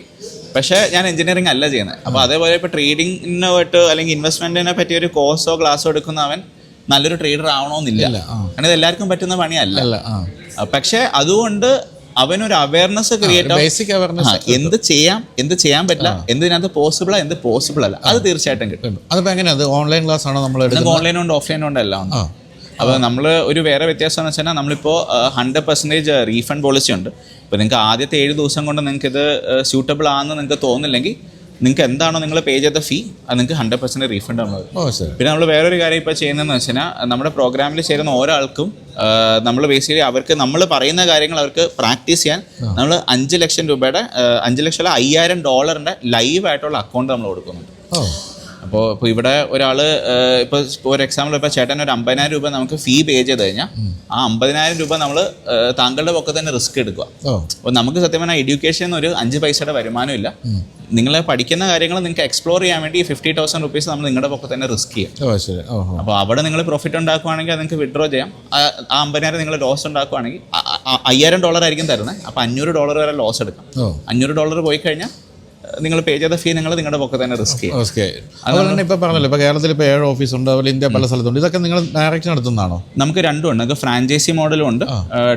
പക്ഷേ ഞാൻ എഞ്ചിനീയറിംഗ് അല്ല ചെയ്യുന്നത്. അപ്പോൾ അതേപോലെ ഇപ്പോൾ ട്രേഡിങ്ങിനായിട്ട് അല്ലെങ്കിൽ ഇൻവെസ്റ്റ്മെൻറ്റിനെ പറ്റിയ ഒരു കോഴ്സോ ക്ലാസ്സോ എടുക്കുന്നവൻ നല്ലൊരു ട്രേഡർ ആവണമെന്നില്ല. കാരണം ഇത് എല്ലാവർക്കും പറ്റുന്ന പണിയല്ല. പക്ഷെ അതുകൊണ്ട് അവനൊരു അവയർനെസ് ക്രിയേറ്റ്, ബേസിക് അവയർനെസ്, എന്ത് ചെയ്യാൻ പറ്റില്ല, എന്തിനകത്ത് പോസിബിൾ എന്ത് പോസിബിൾ അല്ല, അത് തീർച്ചയായിട്ടും കിട്ടും. അതിപ്പോൾ എങ്ങനെയാണ്? ഓൺലൈൻ ക്ലാസ് ആണോ? നമ്മൾ ഓൺലൈൻ ഉണ്ട്, ഓഫ്ലൈൻ ഉണ്ട്, എല്ലാം ഉണ്ട്. അപ്പോൾ നമ്മൾ ഒരു വേറെ വ്യത്യാസം എന്ന് വെച്ചാൽ നമ്മളിപ്പോൾ 100% റീഫണ്ട് പോളിസി ഉണ്ട്. ഇപ്പോൾ നിങ്ങൾക്ക് ആദ്യത്തെ 7 ദിവസം കൊണ്ട് നിങ്ങൾക്ക് ഇത് സ്യൂട്ടബിൾ ആണെന്ന് നിങ്ങൾക്ക് തോന്നില്ലെങ്കിൽ നിങ്ങൾക്ക് എന്താണോ നിങ്ങൾ പേ ചെയ്ത ഫീ അത് നിങ്ങൾക്ക് 100% റീഫണ്ട് നമ്മൾ. ശരി. പിന്നെ നമ്മൾ വേറൊരു കാര്യം ഇപ്പോൾ ചെയ്യുന്നതെന്ന് വെച്ച് കഴിഞ്ഞാൽ നമ്മുടെ പ്രോഗ്രാമിൽ ചേരുന്ന ഒരാൾക്കും നമ്മൾ ബേസിക്കലി അവർക്ക് നമ്മൾ പറയുന്ന കാര്യങ്ങൾ അവർക്ക് പ്രാക്ടീസ് ചെയ്യാൻ നമ്മൾ 5 ലക്ഷം രൂപയുടെ 5 ലക്ഷം അല്ല $5,000 ലൈവ് ആയിട്ടുള്ള അക്കൗണ്ട് നമ്മൾ കൊടുക്കുന്നുണ്ട്. അപ്പോൾ ഇവിടെ ഒരാൾ ഇപ്പോൾ ഒരു എക്സാമ്പിൾ ഇപ്പോൾ ചേട്ടൻ ഒരു 50,000 രൂപ നമുക്ക് ഫീ പേ ചെയ്ത് കഴിഞ്ഞാൽ ആ 50,000 രൂപ നമ്മൾ താങ്കളുടെ പൊക്കെ തന്നെ റിസ്ക് എടുക്കുക. അപ്പോൾ നമുക്ക് സത്യം പറഞ്ഞാൽ എഡ്യൂക്കേഷൻ ഒരു 5 പൈസയുടെ വരുമാനം ഇല്ല. നിങ്ങൾ പഠിക്കുന്ന കാര്യങ്ങൾ നിങ്ങൾക്ക് എക്സ്പ്ലോർ ചെയ്യാൻ വേണ്ടി 50,000 റുപ്പീസ് നമ്മൾ നിങ്ങളുടെ പൊക്കെ തന്നെ റിസ്ക് ചെയ്യാം. അപ്പോൾ അവിടെ നിങ്ങൾ പ്രോഫിറ്റ് ഉണ്ടാക്കുവാണെങ്കിൽ അത് നിങ്ങൾക്ക് വിഡ്രോ ചെയ്യാം. ആ 50,000 നിങ്ങൾ ലോസ് ഉണ്ടാക്കുവാണെങ്കിൽ $5,000 ആയിരിക്കും തരുന്നത്. അപ്പോൾ $500 വരെ ലോസ് എടുക്കാം. $500 പോയി കഴിഞ്ഞാൽ നിങ്ങൾ പേ ചെയ്ത ഫീ നിങ്ങൾ നിങ്ങളുടെ പൊക്കെ തന്നെ റിസ്ക് ചെയ്യും. അതുപോലെ തന്നെ ഇപ്പോൾ പറഞ്ഞല്ലോ, ഇപ്പോൾ കേരളത്തിൽ ഇപ്പോൾ 7 ഓഫീസുണ്ട്, അതുപോലെ ഇന്ത്യ പല സ്ഥലത്തുണ്ട്. ഇതൊക്കെ നിങ്ങൾ ഡയറക്റ്റ് നടത്തുന്നതാണോ? നമുക്ക് രണ്ടും ഉണ്ട്. നമുക്ക് ഫ്രാഞ്ചൈസി മോഡലും ഉണ്ട്,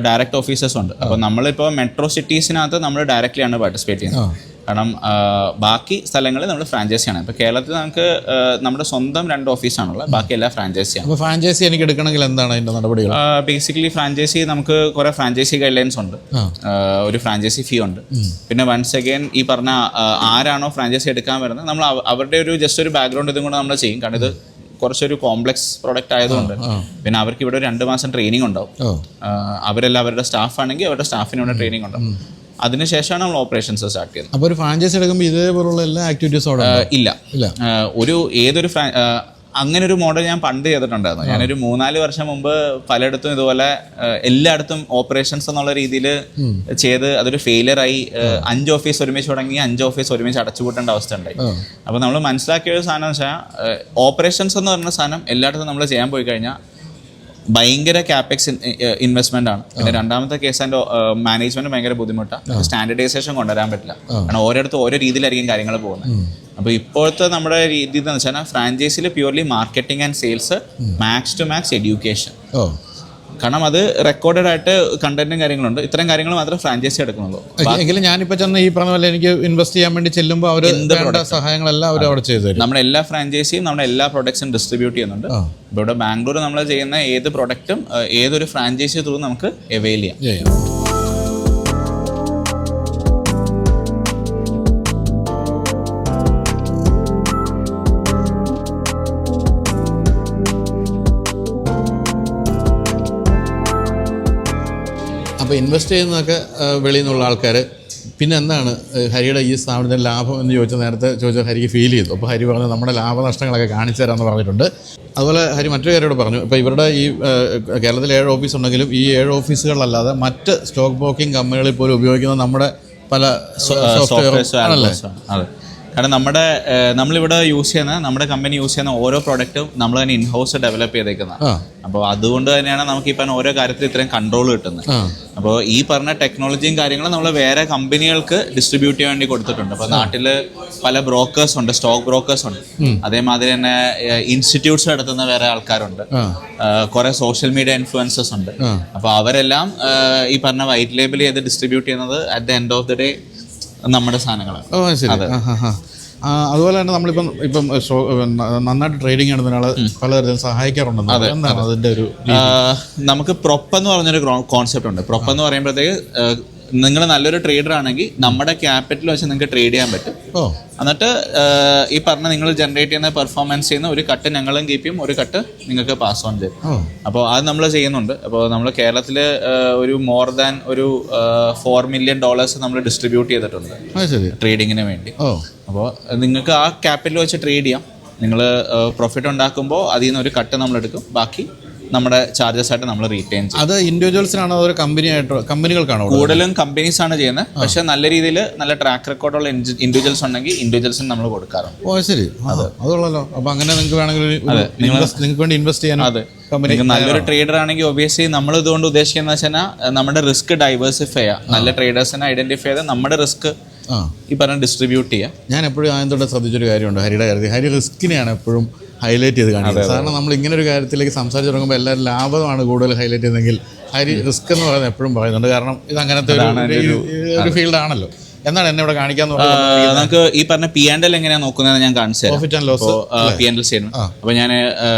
ഡയറക്റ്റ് ഓഫീസേഴ്സ് ഉണ്ട്. അപ്പോൾ നമ്മളിപ്പോൾ മെട്രോ സിറ്റീസിനകത്ത് നമ്മൾ ഡയറക്റ്റ്ലി ആണ് പാർട്ടിസിപ്പേറ്റ് ചെയ്യുന്നത്. കാരണം ബാക്കി സ്ഥലങ്ങളിൽ നമ്മൾ ഫ്രാഞ്ചൈസിയാണ്. ഇപ്പോൾ കേരളത്തിൽ നമുക്ക് നമ്മുടെ സ്വന്തം 2 ഓഫീസാണുള്ളത്, ബാക്കി എല്ലാം ഫ്രാഞ്ചൈസിയാണ്. അപ്പോൾ ഫ്രാഞ്ചൈസി എനിക്ക് എടുക്കണമെങ്കിൽ എന്താണ് അതിൻ്റെ നടപടികൾ? ബേസിക്കലി ഫ്രാഞ്ചൈസി നമുക്ക് കുറേ ഫ്രാഞ്ചൈസി ഗൈഡ് ലൈൻസ് ഉണ്ട്, ഒരു ഫ്രാഞ്ചൈസി ഫീ ഉണ്ട്. പിന്നെ വൺസ് അഗൈൻ ഈ പറഞ്ഞ ആരാണോ ഫ്രാഞ്ചൈസി എടുക്കാൻ വരുന്നത് നമ്മൾ അവരുടെ ഒരു ജസ്റ്റ് ഒരു ബാക്ക്ഗ്രൗണ്ട് ഇതും കൂടെ നമ്മൾ ചെയ്യും. കാരണം ഇത് കുറച്ചൊരു കോംപ്ലക്സ് പ്രോഡക്റ്റ് ആയതുകൊണ്ട് പിന്നെ അവർക്ക് ഇവിടെ 2 മാസം ട്രെയിനിങ് ഉണ്ടാവും. അവരെല്ലാം അവരുടെ സ്റ്റാഫ് ആണെങ്കിൽ അവരുടെ സ്റ്റാഫിന് ഇവിടെ ട്രെയിനിങ് ഉണ്ടാവും. അതിനുശേഷമാണ് നമ്മൾ ഓപ്പറേഷൻസ് സ്റ്റാർട്ട് ചെയ്യുന്നത്. അപ്പോൾ ഒരു ഫ്രാഞ്ചൈസി എടുക്കുമ്പോൾ ഇതേപോലുള്ള എല്ലാ ആക്ടിവിറ്റീസും ഇല്ല. ഏതൊരു അങ്ങനെ ഒരു മോഡൽ ഞാൻ പണ്ട് ചെയ്തിട്ടുണ്ടായിരുന്നു. ഞാനൊരു 3-4 വർഷം മുമ്പ് പലയിടത്തും ഇതുപോലെ എല്ലായിടത്തും ഓപ്പറേഷൻസ് എന്നുള്ള രീതിയിൽ ചെയ്ത് അതൊരു ഫെയിലിയർ ആയി. 5 ഓഫീസ് ഒരുമിച്ച് തുടങ്ങി 5 ഓഫീസ് ഒരുമിച്ച് അടച്ചുപൂട്ടേണ്ട അവസ്ഥ ഉണ്ടായി. അപ്പോൾ നമ്മൾ മനസ്സിലാക്കിയ ഒരു സാധനം എന്ന് വെച്ചാൽ ഓപ്പറേഷൻസ് എന്ന് പറഞ്ഞ സാധനം എല്ലായിടത്തും നമ്മൾ ചെയ്യാൻ പോയി കഴിഞ്ഞാൽ ഭയങ്കര ക്യാപെക്സ് ഇൻവെസ്റ്റ്മെന്റ് ആണ്. പിന്നെ രണ്ടാമത്തെ കേസ് അതിന്റെ മാനേജ്മെന്റ് ഭയങ്കര ബുദ്ധിമുട്ടാണ്. സ്റ്റാൻഡർഡൈസേഷൻ കൊണ്ടുവരാൻ പറ്റില്ല. കാരണം ഓരോരുത്തർ ഓരോ രീതിയിലായിരിക്കും കാര്യങ്ങൾ പോകുന്നത്. അപ്പോൾ ഇപ്പോഴത്തെ നമ്മുടെ രീതി എന്ന് വെച്ചാൽ ഫ്രാഞ്ചൈസിയിൽ purely marketing and sales, max to max education. കാരണം അത് റെക്കോർഡഡ് ആയിട്ട് കണ്ടന്റും കാര്യങ്ങളുണ്ട്. ഇത്തരം കാര്യങ്ങൾ മാത്രമേ ഫ്രാഞ്ചൈസി എടുക്കുന്നുള്ളൂ. എങ്കിലും ഞാനിപ്പോൾ ചെന്ന് ഈ പറഞ്ഞ പോലെ എനിക്ക് ഇൻവെസ്റ്റ് ചെയ്യാൻ വേണ്ടി ചെല്ലുമ്പോൾ അവർ സഹായങ്ങളെല്ലാം അവർ അവിടെ ചെയ്തു തരും. നമ്മുടെ എല്ലാ ഫ്രാഞ്ചൈസിയും നമ്മുടെ എല്ലാ പ്രൊഡക്ട്സും ഡിസ്ട്രിബ്യൂട്ട് ചെയ്യുന്നുണ്ട്. ഇപ്പോൾ ഇവിടെ ബാംഗ്ലൂർ നമ്മൾ ചെയ്യുന്ന ഏത് പ്രൊഡക്റ്റും ഏതൊരു ഫ്രാഞ്ചൈസി ത്രൂ നമുക്ക് അവൈൽ ചെയ്യാം. അപ്പോൾ ഇൻവെസ്റ്റ് ചെയ്യുന്നതൊക്കെ വെളിയിൽ നിന്നുള്ള ആൾക്കാർ. പിന്നെ എന്താണ് ഹരിയുടെ ഈ സ്ഥാപനത്തിൻ്റെ ലാഭം എന്ന് ചോദിച്ചാൽ നേരത്തെ ചോദിച്ചാൽ ഹരിക്ക് ഫീൽ ചെയ്തു. അപ്പോൾ ഹരി പറഞ്ഞു നമ്മുടെ ലാഭനഷ്ടങ്ങളൊക്കെ കാണിച്ചു തരാമെന്ന് പറഞ്ഞിട്ടുണ്ട്. അതുപോലെ ഹരി മറ്റൊരു കാര്യത്തോട് പറഞ്ഞു, ഇപ്പോൾ ഇവരുടെ ഈ കേരളത്തിൽ 7 ഓഫീസ് ഉണ്ടെങ്കിലും ഈ 7 ഓഫീസുകളല്ലാതെ മറ്റ് സ്റ്റോക്ക് ബ്രോക്കിംഗ് കമ്പനികളിൽ പോലും ഉപയോഗിക്കുന്ന നമ്മുടെ പല സോഫ്റ്റ്വെയർ ആണല്ലേ? കാരണം നമ്മളിവിടെ യൂസ് ചെയ്യുന്ന നമ്മുടെ കമ്പനി യൂസ് ചെയ്യുന്ന ഓരോ പ്രോഡക്റ്റും നമ്മൾ തന്നെ ഇൻഹൗസ് ഡെവലപ്പ് ചെയ്തേക്കുന്നത്. അപ്പോൾ അതുകൊണ്ട് തന്നെയാണ് നമുക്ക് ഈ പറഞ്ഞ ഓരോ കാര്യത്തിൽ ഇത്രയും കൺട്രോൾ കിട്ടുന്നത്. അപ്പോൾ ഈ പറഞ്ഞ ടെക്നോളജിയും കാര്യങ്ങളും നമ്മൾ വേറെ കമ്പനികൾക്ക് ഡിസ്ട്രിബ്യൂട്ട് ചെയ്യാൻ വേണ്ടി കൊടുത്തിട്ടുണ്ട്. അപ്പോൾ നാട്ടിൽ പല ബ്രോക്കേഴ്സ് ഉണ്ട്, സ്റ്റോക്ക് ബ്രോക്കേഴ്സ് ഉണ്ട്. അതേമാതിരി തന്നെ ഇൻസ്റ്റിറ്റ്യൂട്ട്സ് നടത്തുന്ന വേറെ ആൾക്കാരുണ്ട്, കുറെ സോഷ്യൽ മീഡിയ ഇൻഫ്ലുവൻസേഴ്സ് ഉണ്ട്. അപ്പോൾ അവരെല്ലാം ഈ പറഞ്ഞ വൈറ്റ് ലേബിൾ ചെയ്ത് ഡിസ്ട്രിബ്യൂട്ട് ചെയ്യുന്നത് at the end of the day നമ്മുടെ സാധനങ്ങളാണ്. അതുപോലെ തന്നെ നമ്മളിപ്പം നന്നായിട്ട് ട്രേഡിംഗ് ചെയ്യുന്നതിനാൾ പലതരത്തിലും സഹായിക്കാറുണ്ടെന്ന്. എന്താണ് അതിൻ്റെ ഒരു? നമുക്ക് പ്രൊപ്പ് എന്ന് പറഞ്ഞൊരു കോൺസെപ്റ്റ് ഉണ്ട്. പ്രൊപ്പ് എന്ന് പറയുമ്പോഴത്തേക്ക് നിങ്ങൾ നല്ലൊരു ട്രേഡർ ആണെങ്കിൽ നമ്മുടെ ക്യാപിറ്റൽ വെച്ച് നിങ്ങൾക്ക് ട്രേഡ് ചെയ്യാൻ പറ്റും. എന്നിട്ട് ഈ പറഞ്ഞ നിങ്ങൾ ജനറേറ്റ് ചെയ്യുന്ന പെർഫോമൻസ് ചെയ്യുന്ന ഒരു കട്ട് ഞങ്ങളും കീപ്പ് ചെയ്യും, ഒരു കട്ട് നിങ്ങൾക്ക് പാസ് ഓൺ ചെയ്യും. അപ്പോൾ അത് നമ്മൾ ചെയ്യുന്നുണ്ട്. അപ്പോൾ നമ്മൾ കേരളത്തിൽ ഒരു മോർ ദാൻ ഒരു $4 million നമ്മൾ ഡിസ്ട്രിബ്യൂട്ട് ചെയ്തിട്ടുണ്ട് ട്രേഡിങ്ങിന് വേണ്ടി. അപ്പോൾ നിങ്ങൾക്ക് ആ ക്യാപിറ്റൽ വെച്ച് ട്രേഡ് ചെയ്യാം. നിങ്ങൾ പ്രോഫിറ്റ് ഉണ്ടാക്കുമ്പോൾ അതിൽ നിന്ന് ഒരു കട്ട് നമ്മൾ എടുക്കും, ബാക്കി നമ്മുടെ ചാർജസ് ആയിട്ട് നമ്മൾ റീറ്റെയിൻ ചെയ്യും. അത് ഇൻഡിവിജ്വൽസിനാണോ അതോ കമ്പനികൾക്കാണോ? കൂടുതലും കമ്പനീസ് ആണ് ചെയ്യുന്നത്. പക്ഷെ നല്ല രീതിയിൽ നല്ല ട്രാക്ക് റെക്കോർഡുള്ള ഇൻഡിവിജ്വൽസ് ഉണ്ടെങ്കിൽ ഇൻഡിവിജ്വൽസിന് നമ്മൾ കൊടുക്കാറുണ്ട്. ശരി, അതുള്ളല്ലോ. അപ്പോൾ അങ്ങനെ നിങ്ങൾക്ക് വേണമെങ്കിൽ നിങ്ങൾക്ക് വേണ്ടി ഇൻവെസ്റ്റ് ചെയ്യാൻ. അതെ, നല്ലൊരു ട്രേഡർ ആണെങ്കിൽ ഒബിയസ്ലി നമ്മൾ ഇതുകൊണ്ട് ഉദ്ദേശിക്കുന്നത് വെച്ചാൽ നമ്മുടെ റിസ്ക് ഡൈവേഴ്സിഫൈ ചെയ്യാം. നല്ല ട്രേഡേഴ്സിനെ ഐഡന്റിഫൈ ചെയ്ത് നമ്മുടെ റിസ്ക് ഈ പറഞ്ഞ ഡിസ്ട്രിബ്യൂട്ട് ചെയ്യാം. ഞാൻ എപ്പോഴും ആദ്യത്തോടെ ശ്രദ്ധിച്ചൊരു കാര്യമുണ്ട് ഹരിയുടെ കാര്യത്തിൽ. ഹരി റിസ്കിനെയാണ് എപ്പോഴും ഹൈലൈറ്റ് ചെയ്ത് കാണിക്കുന്നത്. കാരണം നമ്മൾ ഇങ്ങനെ ഒരു കാര്യത്തിലേക്ക് സംസാരിച്ച് തുടങ്ങുമ്പോൾ എല്ലാവരും ലാഭമാണ് കൂടുതൽ ഹൈലൈറ്റ് ചെയ്യുന്നതെങ്കിൽ ഹരി റിസ്ക് എന്ന് പറയുന്നത് എപ്പോഴും പറയുന്നുണ്ട്. കാരണം ഇത് അങ്ങനത്തെ ഒരു ഫീൽഡ് ആണല്ലോ. എന്താണ് എന്നെ ഇവിടെ കാണിക്കാന്ന് പറഞ്ഞാൽ നമുക്ക് ഈ പറഞ്ഞ P&L എങ്ങനെയാണ് നോക്കുന്നത് ഞാൻ കാണിച്ചു തരാം. Profit and loss P&L statement. അപ്പോൾ ഞാൻ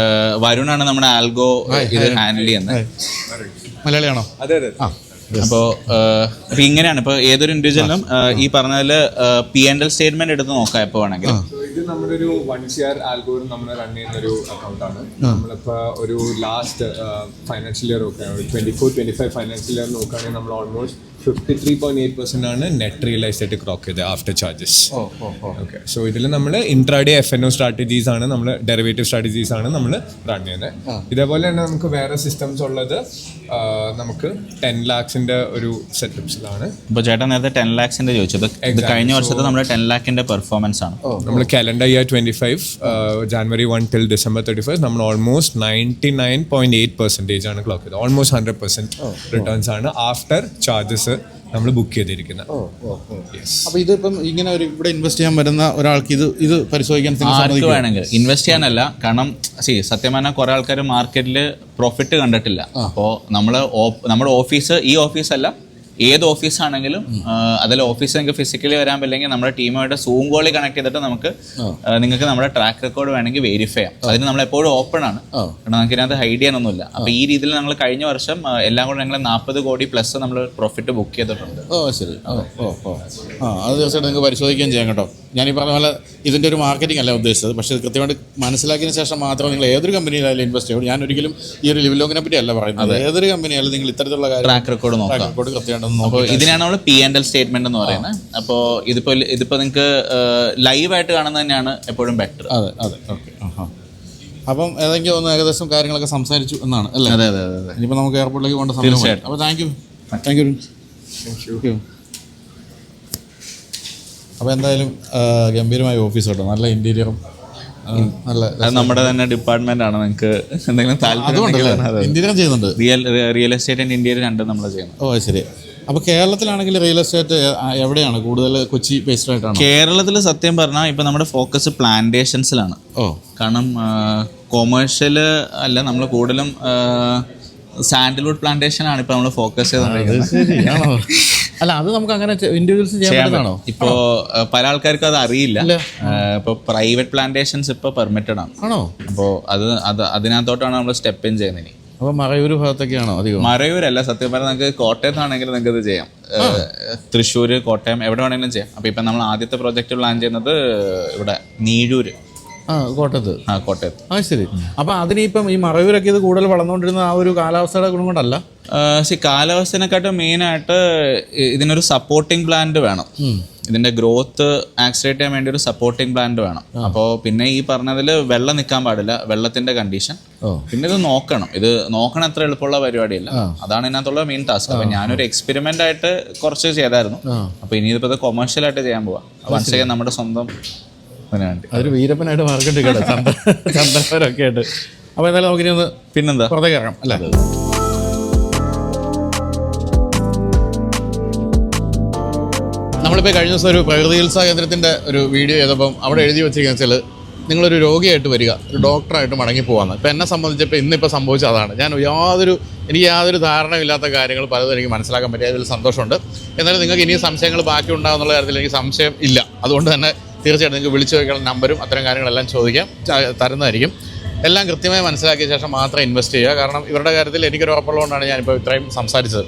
വരുണാണ് നമ്മുടെ ആൽഗോ ഇത് ഹാൻഡിൽ ചെയ്യുന്നത്. മലയാളിയാണോ? അതെ അതെ. അപ്പോൾ ഇങ്ങനെയാണ് ഇപ്പോൾ ഏതൊരു ഇൻഡിവിജ്വലിനും ഈ പറഞ്ഞതിൽ P&L സ്റ്റേറ്റ്മെന്റ് എടുത്ത് നോക്കാം എപ്പോൾ വേണമെങ്കിൽ. ഇത് നമ്മുടെ ഒരു 1 year ആൽഗോരിതം നമ്മൾ റൺ ചെയ്യുന്ന ഒരു അക്കൗണ്ടാണ്. നമ്മളിപ്പോൾ ഒരു ലാസ്റ്റ് ഫൈനാൻഷ്യൽ ഇയർ നോക്കുകയാണ്, 24-25 ഫൈനാൻഷ്യൽ ഇയർ നോക്കുകയാണെങ്കിൽ നമ്മൾ ഓൾമോസ്റ്റ് 53.8% ആണ് നെറ്റ് റിയലൈസ്ഡ് ആയിട്ട് ക്രോക്ക് ചെയ്തത് ആഫ്റ്റർ ചാർജസ്. ഓക്കെ, സോ ഇതിൽ നമ്മൾ ഇൻട്രാഡേ FNO സ്ട്രാറ്റജീസ് ആണ്, നമ്മൾ ഡെറിവേറ്റീവ് സ്ട്രാറ്റജീസ് ആണ് നമ്മൾ റൺ ചെയ്യുന്നത്. ഇതേപോലെ തന്നെ നമുക്ക് വേറെ സിസ്റ്റംസ് ഉള്ളത് നമുക്ക് 10 lakhs-ന്റെ ഒരു സെറ്റപ്സിലാണ്. ഇപ്പോൾ ചേട്ടൻ നേരത്തെ 10 lakhs-ന്റെ ചോദിച്ചത്, ഇത് കഴിഞ്ഞ വർഷത്തെ നമ്മുടെ 10 lakh-ന്റെ പെർഫോമൻസ് ആണ്. നമ്മൾ calendar year 25 January 1 till December 31st നമ്മൾ ഓൾമോസ്റ്റ് 99.8% ആണ് ക്ലോക്ക് ചെയ്തത്. ഓൾമോസ്റ്റ് 100% റിട്ടേൺസ് ആണ് ആഫ്റ്റർ ചാർജസ് നമ്മൾ ബുക്ക് ചെയ്തിരിക്കുന്നത്. അപ്പോൾ ഇതിപ്പം ഇങ്ങനെ ഒരു ഇവിടെ ഇൻവെസ്റ്റ് ചെയ്യാൻ വരുന്ന ഒരാൾക്ക് ഇത് പരിശോധിക്കാൻ ആർക്ക് വേണമെങ്കിൽ ഇൻവെസ്റ്റ് ചെയ്യാനല്ല, കാരണം സത്യം പറഞ്ഞാൽ കുറേ ആൾക്കാർ മാർക്കറ്റിൽ പ്രോഫിറ്റ് കണ്ടിട്ടില്ല. അപ്പോൾ നമ്മുടെ ഓഫീസ് ഈ ഓഫീസല്ല, ഏത് ഓഫീസാണെങ്കിലും അതിൽ ഓഫീസ് നിങ്ങൾക്ക് ഫിസിക്കലി വരാൻ പറ്റില്ലെങ്കിൽ നമ്മുടെ ടീമുമായിട്ട് സൂം കോളിൽ കണക്ട് ചെയ്തിട്ട് നിങ്ങൾക്ക് നമ്മുടെ ട്രാക്ക് റെക്കോർഡ് വേണമെങ്കിൽ വെരിഫൈ ചെയ്യാം. അതിന് നമ്മൾ എപ്പോഴും ഓപ്പൺ ആണ്, കാരണം നമുക്ക് ഇതിനകത്ത് ഹൈഡ് ചെയ്യാനൊന്നുമില്ല. അപ്പോൾ ഈ രീതിയിൽ നമ്മൾ കഴിഞ്ഞ വർഷം എല്ലാം കൂടെ ഞങ്ങൾ 40 കോടി പ്ലസ് നമ്മൾ പ്രോഫിറ്റ് ബുക്ക് ചെയ്തിട്ടുണ്ട്. ശരി. അത് തീർച്ചയായിട്ടും നിങ്ങൾക്ക് പരിശോധിക്കുകയും ചെയ്യാം കേട്ടോ. ഞാൻ ഈ പറഞ്ഞ പോലെ ഇതിൻ്റെ ഒരു മാർക്കറ്റിംഗ് അല്ല ഉദ്ദേശിച്ചത്, പക്ഷേ ഇത് കൃത്യമായിട്ട് മനസ്സിലാക്കിയതിന് ശേഷം മാത്രം നിങ്ങൾ ഏതൊരു കമ്പനിയിലായാലും ഇൻവെസ്റ്റ് ചെയ്യും. ഞാൻ ഒരിക്കലും ഈ ഒരു ലിവിലോങ്ങിനെ പറ്റി അല്ല പറയുന്നത്. ഏതൊരു കമ്പനിയായാലും നിങ്ങൾ ഇത്തരത്തിലുള്ള ട്രാക്ക് റെക്കോർഡ് നോക്കാം. കൃത്യമായിട്ട് അപ്പോൾ ഇതിനാണ് നമ്മൾ P&L സ്റ്റേറ്റ്മെന്റ് എന്ന് പറയുന്നത്. അപ്പോൾ ഇതിപ്പോൾ നിങ്ങൾക്ക് ലൈവായിട്ട് കാണുന്നത് തന്നെയാണ് എപ്പോഴും ബെറ്റർ. അതെ. ഓക്കെ. അപ്പം ഏതെങ്കിലും ഒന്ന് ഏകദേശം കാര്യങ്ങളൊക്കെ സംസാരിച്ചു എന്നാണ് അല്ലേ? അതെ. ഇനിയിപ്പോൾ നമുക്ക് എയർപോർട്ടിലേക്ക് പോകേണ്ട സമയം. അപ്പോൾ താങ്ക് യു. അപ്പോൾ എന്തായാലും ഗംഭീരമായ ഓഫീസ് കേട്ടോ, നല്ല ഇൻറ്റീരിയറും നല്ല. അത് നമ്മുടെ തന്നെ ഡിപ്പാർട്ട്മെന്റ് ആണ്. നിങ്ങൾക്ക് എന്തെങ്കിലും താല്പര്യം ഇൻറ്റീരിയർ ചെയ്യുന്നുണ്ട്. റിയൽ എസ്റ്റേറ്റ് ആൻഡ് ഇന്റീരിയർ രണ്ടും നമ്മൾ ചെയ്യുന്നത്. ശരി. അപ്പോൾ കേരളത്തിലാണെങ്കിൽ റിയൽ എസ്റ്റേറ്റ് എവിടെയാണ് കൂടുതൽ? കൊച്ചി ബേസ്ഡ് ആയിട്ടാണ്? കേരളത്തിൽ സത്യം പറഞ്ഞാൽ ഇപ്പം നമ്മുടെ ഫോക്കസ് പ്ലാന്റേഷൻസിലാണ്. കാരണം കൊമേഴ്ഷ്യൽ അല്ല, നമ്മൾ കൂടുതലും സാൻഡൽവുഡ് പ്ലാന്റേഷൻ ആണ് ഇപ്പോൾ നമ്മൾ ഫോക്കസ് ചെയ്തുകൊണ്ടിരിക്കുന്നത്. അല്ല, അത് നമുക്ക് അങ്ങനെ ഇൻഡിവിജ്വൽസ് ചെയ്യാനാണോ? ഇപ്പോൾ പല ആൾക്കാർക്കും അത് അറിയില്ല. ഇപ്പോൾ പ്രൈവറ്റ് പ്ലാന്റേഷൻസ് ഇപ്പോൾ പെർമിറ്റഡ് ആണ്. അപ്പോൾ അതിനകത്തോട്ടാണ് നമ്മൾ സ്റ്റെപ്പ് ഇൻ ചെയ്യുന്നത്. അപ്പോൾ മറയൂർ ഭാഗത്തൊക്കെയാണോ അധികം? മറയൂരല്ല, സത്യം പറഞ്ഞാൽ നിങ്ങൾക്ക് കോട്ടയത്താണെങ്കിൽ നിങ്ങൾക്ക് ഇത് ചെയ്യാം. തൃശ്ശൂർ, കോട്ടയം, എവിടെ വേണമെങ്കിലും ചെയ്യാം. അപ്പോൾ ഇപ്പം നമ്മൾ ആദ്യത്തെ പ്രോജക്റ്റ് പ്ലാൻ ചെയ്യുന്നത് ഇവിടെ നീഴൂര്. കോട്ടയത്ത്. ശരി. അപ്പം അതിനിപ്പം ഈ മറയൂരൊക്കെ ഇത് കൂടുതൽ വളർന്നുകൊണ്ടിരുന്ന ആ ഒരു കാലാവസ്ഥയുടെ ഗുണം കൊണ്ടല്ല? കാലാവസ്ഥേനെക്കാട്ടും മെയിനായിട്ട് ഇതിനൊരു സപ്പോർട്ടിംഗ് പ്ലാന്റ് വേണം. ഇതിന്റെ ഗ്രോത്ത് ആക്സിലേറ്റ് ചെയ്യാൻ വേണ്ടി ഒരു സപ്പോർട്ടിംഗ് പ്ലാന്റ് വേണം. അപ്പോൾ പിന്നെ ഈ പറഞ്ഞതിൽ വെള്ളം നിൽക്കാൻ പാടില്ല, വെള്ളത്തിന്റെ കണ്ടീഷൻ. പിന്നെ ഇത് നോക്കണം അത്ര എളുപ്പമുള്ള പരിപാടിയല്ല. അതാണ് ഇതിനകത്തുള്ള മെയിൻ ടാസ്ക്. അപ്പം ഞാനൊരു എക്സ്പെരിമെന്റ് ആയിട്ട് കുറച്ച് ചെയ്തായിരുന്നു. അപ്പോൾ ഇനി ഇതിപ്പോൾ കൊമേഴ്ഷ്യൽ ആയിട്ട് ചെയ്യാൻ പോവാം. വൺസ് അഗൈൻ നമ്മുടെ സ്വന്തം അതൊരു വീരപ്പനായിട്ട് മാർക്കറ്റ് കേട്ടോ, ചന്ദ്രപരമൊക്കെ ആയിട്ട്. അപ്പോൾ എന്തായാലും നമുക്കിനി ഒന്ന് പിന്നെന്താ പുറത്തേക്ക് ഇറങ്ങാം അല്ലേ? നമ്മളിപ്പോൾ കഴിഞ്ഞ ദിവസം ഒരു പ്രകൃതി ചികിത്സാ കേന്ദ്രത്തിൻ്റെ ഒരു വീഡിയോ ചെയ്തപ്പം അവിടെ എഴുതി വെച്ചിരിക്കുന്നത് വെച്ചാൽ നിങ്ങളൊരു രോഗിയായിട്ട് വരിക, ഒരു ഡോക്ടറായിട്ട് മടങ്ങി പോകാമെന്ന്. ഇപ്പോൾ എന്നെ സംബന്ധിച്ചപ്പോൾ ഇന്നിപ്പോൾ സംഭവിച്ച അതാണ്. എനിക്ക് യാതൊരു ധാരണയില്ലാത്ത കാര്യങ്ങൾ പലതും എനിക്ക് മനസ്സിലാക്കാൻ പറ്റിയ അതിൽ സന്തോഷമുണ്ട്. എന്നാലും നിങ്ങൾക്ക് ഇനിയും സംശയങ്ങൾ ബാക്കി ഉണ്ടാകുന്നുള്ള കാര്യത്തിൽ എനിക്ക് സംശയം ഇല്ല. അതുകൊണ്ട് തന്നെ തീർച്ചയായിട്ടും നിങ്ങൾക്ക് വിളിച്ചു ചോദിക്കാനുള്ള നമ്പരും അത്തരം കാര്യങ്ങളെല്ലാം ചോദിക്കാം, തരുന്നതായിരിക്കും. എല്ലാം കൃത്യമായി മനസ്സിലാക്കിയ ശേഷം മാത്രം ഇൻവെസ്റ്റ് ചെയ്യുക. കാരണം ഇവരുടെ കാര്യത്തിൽ എനിക്കൊരു ഉറപ്പുള്ളതുകൊണ്ടാണ് ഞാനിപ്പോൾ ഇത്രയും സംസാരിച്ചത്.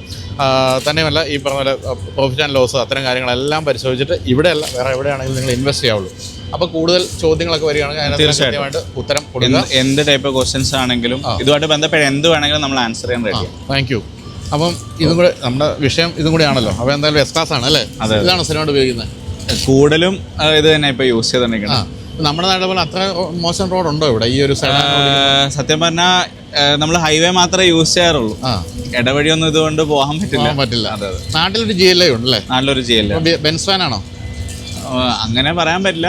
തന്നെയുമല്ല ഈ പറഞ്ഞ പോലെ പ്രോഫിറ്റ് ആൻഡ് ലോസ് അത്തരം കാര്യങ്ങളെല്ലാം പരിശോധിച്ചിട്ട് ഇവിടെയല്ല വേറെ എവിടെയാണെങ്കിലും നിങ്ങൾ ഇൻവെസ്റ്റ് ചെയ്യാവുള്ളൂ. അപ്പോൾ കൂടുതൽ ചോദ്യങ്ങളൊക്കെ വരികയാണെങ്കിൽ അതിനകത്ത് ഉത്തരം കൊടുക്കുക. എന്ത് ടൈപ്പ് ക്വസ്റ്റ്യൻസ് ആണെങ്കിലും ഇതുമായിട്ട് ബന്ധപ്പെട്ട് എന്ത് വേണമെങ്കിലും നമ്മൾ ആൻസർ ചെയ്യാൻ റെഡിയാണ്. Thank you. അപ്പം ഇതും കൂടെ നമ്മുടെ വിഷയം ഇതും കൂടെ ആണല്ലോ. അപ്പോൾ എന്തായാലും എസ് ക്ലാസ് ആണ് അല്ലേ? ഇതാണ് സ്ഥിരമായിട്ട് ഉപയോഗിക്കുന്നത്. കൂടുതലും ഇത് തന്നെ ഇപ്പോൾ യൂസ് ചെയ്തുകൊണ്ടിരിക്കണം. നമ്മുടെ നാട്ടിൽ പോലെ അത്ര മോശം റോഡുണ്ടോ ഇവിടെ ഈ ഒരു സത്യം പറഞ്ഞാൽ നമ്മൾ ഹൈവേ മാത്രമേ യൂസ് ചെയ്യാറുള്ളൂ. ഇടവഴിയൊന്നും ഇതുകൊണ്ട് പോകാൻ പറ്റില്ല. നാട്ടിലൊരു GLA ഉണ്ടല്ലേ? നാട്ടിലൊരു GLA. ബെൻസ് ഫാനാണോ? അങ്ങനെ പറയാൻ പറ്റില്ല.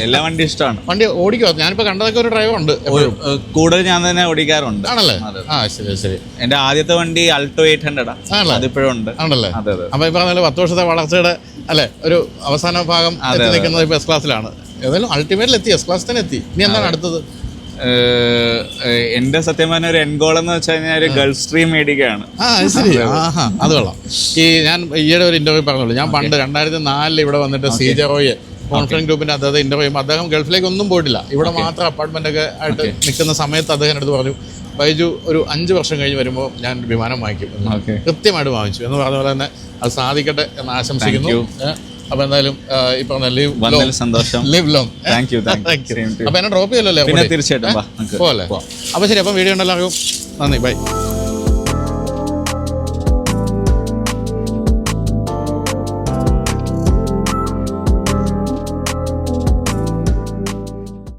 എല്ലാ വണ്ടി ഇഷ്ടമാണ്. വണ്ടി ഓടിക്കോ? ഞാനിപ്പോൾ കണ്ടതൊക്കെ ഒരു ഡ്രൈവർ ഉണ്ട്, കൂടുതൽ ഞാൻ തന്നെ ഓടിക്കാറുണ്ട്. ആണല്ലേ? ശരി. എന്റെ ആദ്യത്തെ വണ്ടി അൾട്ടോ 800 അതിപ്പോഴും ഉണ്ട്. ആണല്ലേ? അപ്പോൾ ഈ പറഞ്ഞാൽ 10 വർഷത്തെ വളർച്ചയുടെ അല്ലെ ഒരു അവസാന ഭാഗം നിൽക്കുന്നത് ഇപ്പോൾ എസ് ക്ലാസ്സിലാണ്. ഏതായാലും അൾട്ടിമേറ്റിൽ എത്തി, എസ് ക്ലാസ് തന്നെ എത്തി. ഇനി എന്താണ് അടുത്തത്? എന്റെ സത്യം പറഞ്ഞ ഒരു എൻഡ് ഗോൾ എന്ന് വെച്ച് കഴിഞ്ഞാൽ ഒരു ഗൾഫ് സ്ട്രീം മേടിക്കുകയാണ്. ശരി. അത് കൊള്ളാം. ഞാൻ ഈയിടെ ഒരു ഇന്റർവ്യൂ പറഞ്ഞുള്ളൂ. ഞാൻ പണ്ട് 2004 ഇവിടെ വന്നിട്ട് സീജറോയെ കോൺഫിഡൻസ് ഗ്രൂപ്പിൻ്റെ അദ്ദേഹത്തെ ഇൻ്റർവ്യൂ ചെയ്യുമ്പോൾ അദ്ദേഹം ഗൾഫിലേക്ക് ഒന്നും പോയിട്ടില്ല, ഇവിടെ മാത്രം അപ്പാർട്ട്മെൻ്റ് ഒക്കെ ആയിട്ട് നിൽക്കുന്ന സമയത്ത് അദ്ദേഹം എടുത്ത് പറഞ്ഞു, ബൈജു ഒരു 5 വർഷം കഴിഞ്ഞ് വരുമ്പോൾ ഞാൻ വിമാനം വാങ്ങിക്കും എന്ന് കൃത്യമായിട്ട് വാങ്ങിച്ചു എന്ന് പറഞ്ഞ പോലെ തന്നെ അത് സാധിക്കട്ടെ എന്ന് ആശംസിക്കുന്നു. അപ്പോൾ എന്തായാലും ഈ പറഞ്ഞ ലിവ് സന്തോഷം, ലിവ് ലോങ്. Thank you. അപ്പോൾ എന്നെ ഡ്രോപ്പ് ചെയ്യല്ലോ തീർച്ചയായിട്ടും പോലെ. അപ്പോൾ ശരി, അപ്പം വീഡിയോ ഉണ്ടല്ലോ, നന്ദി, ബൈ.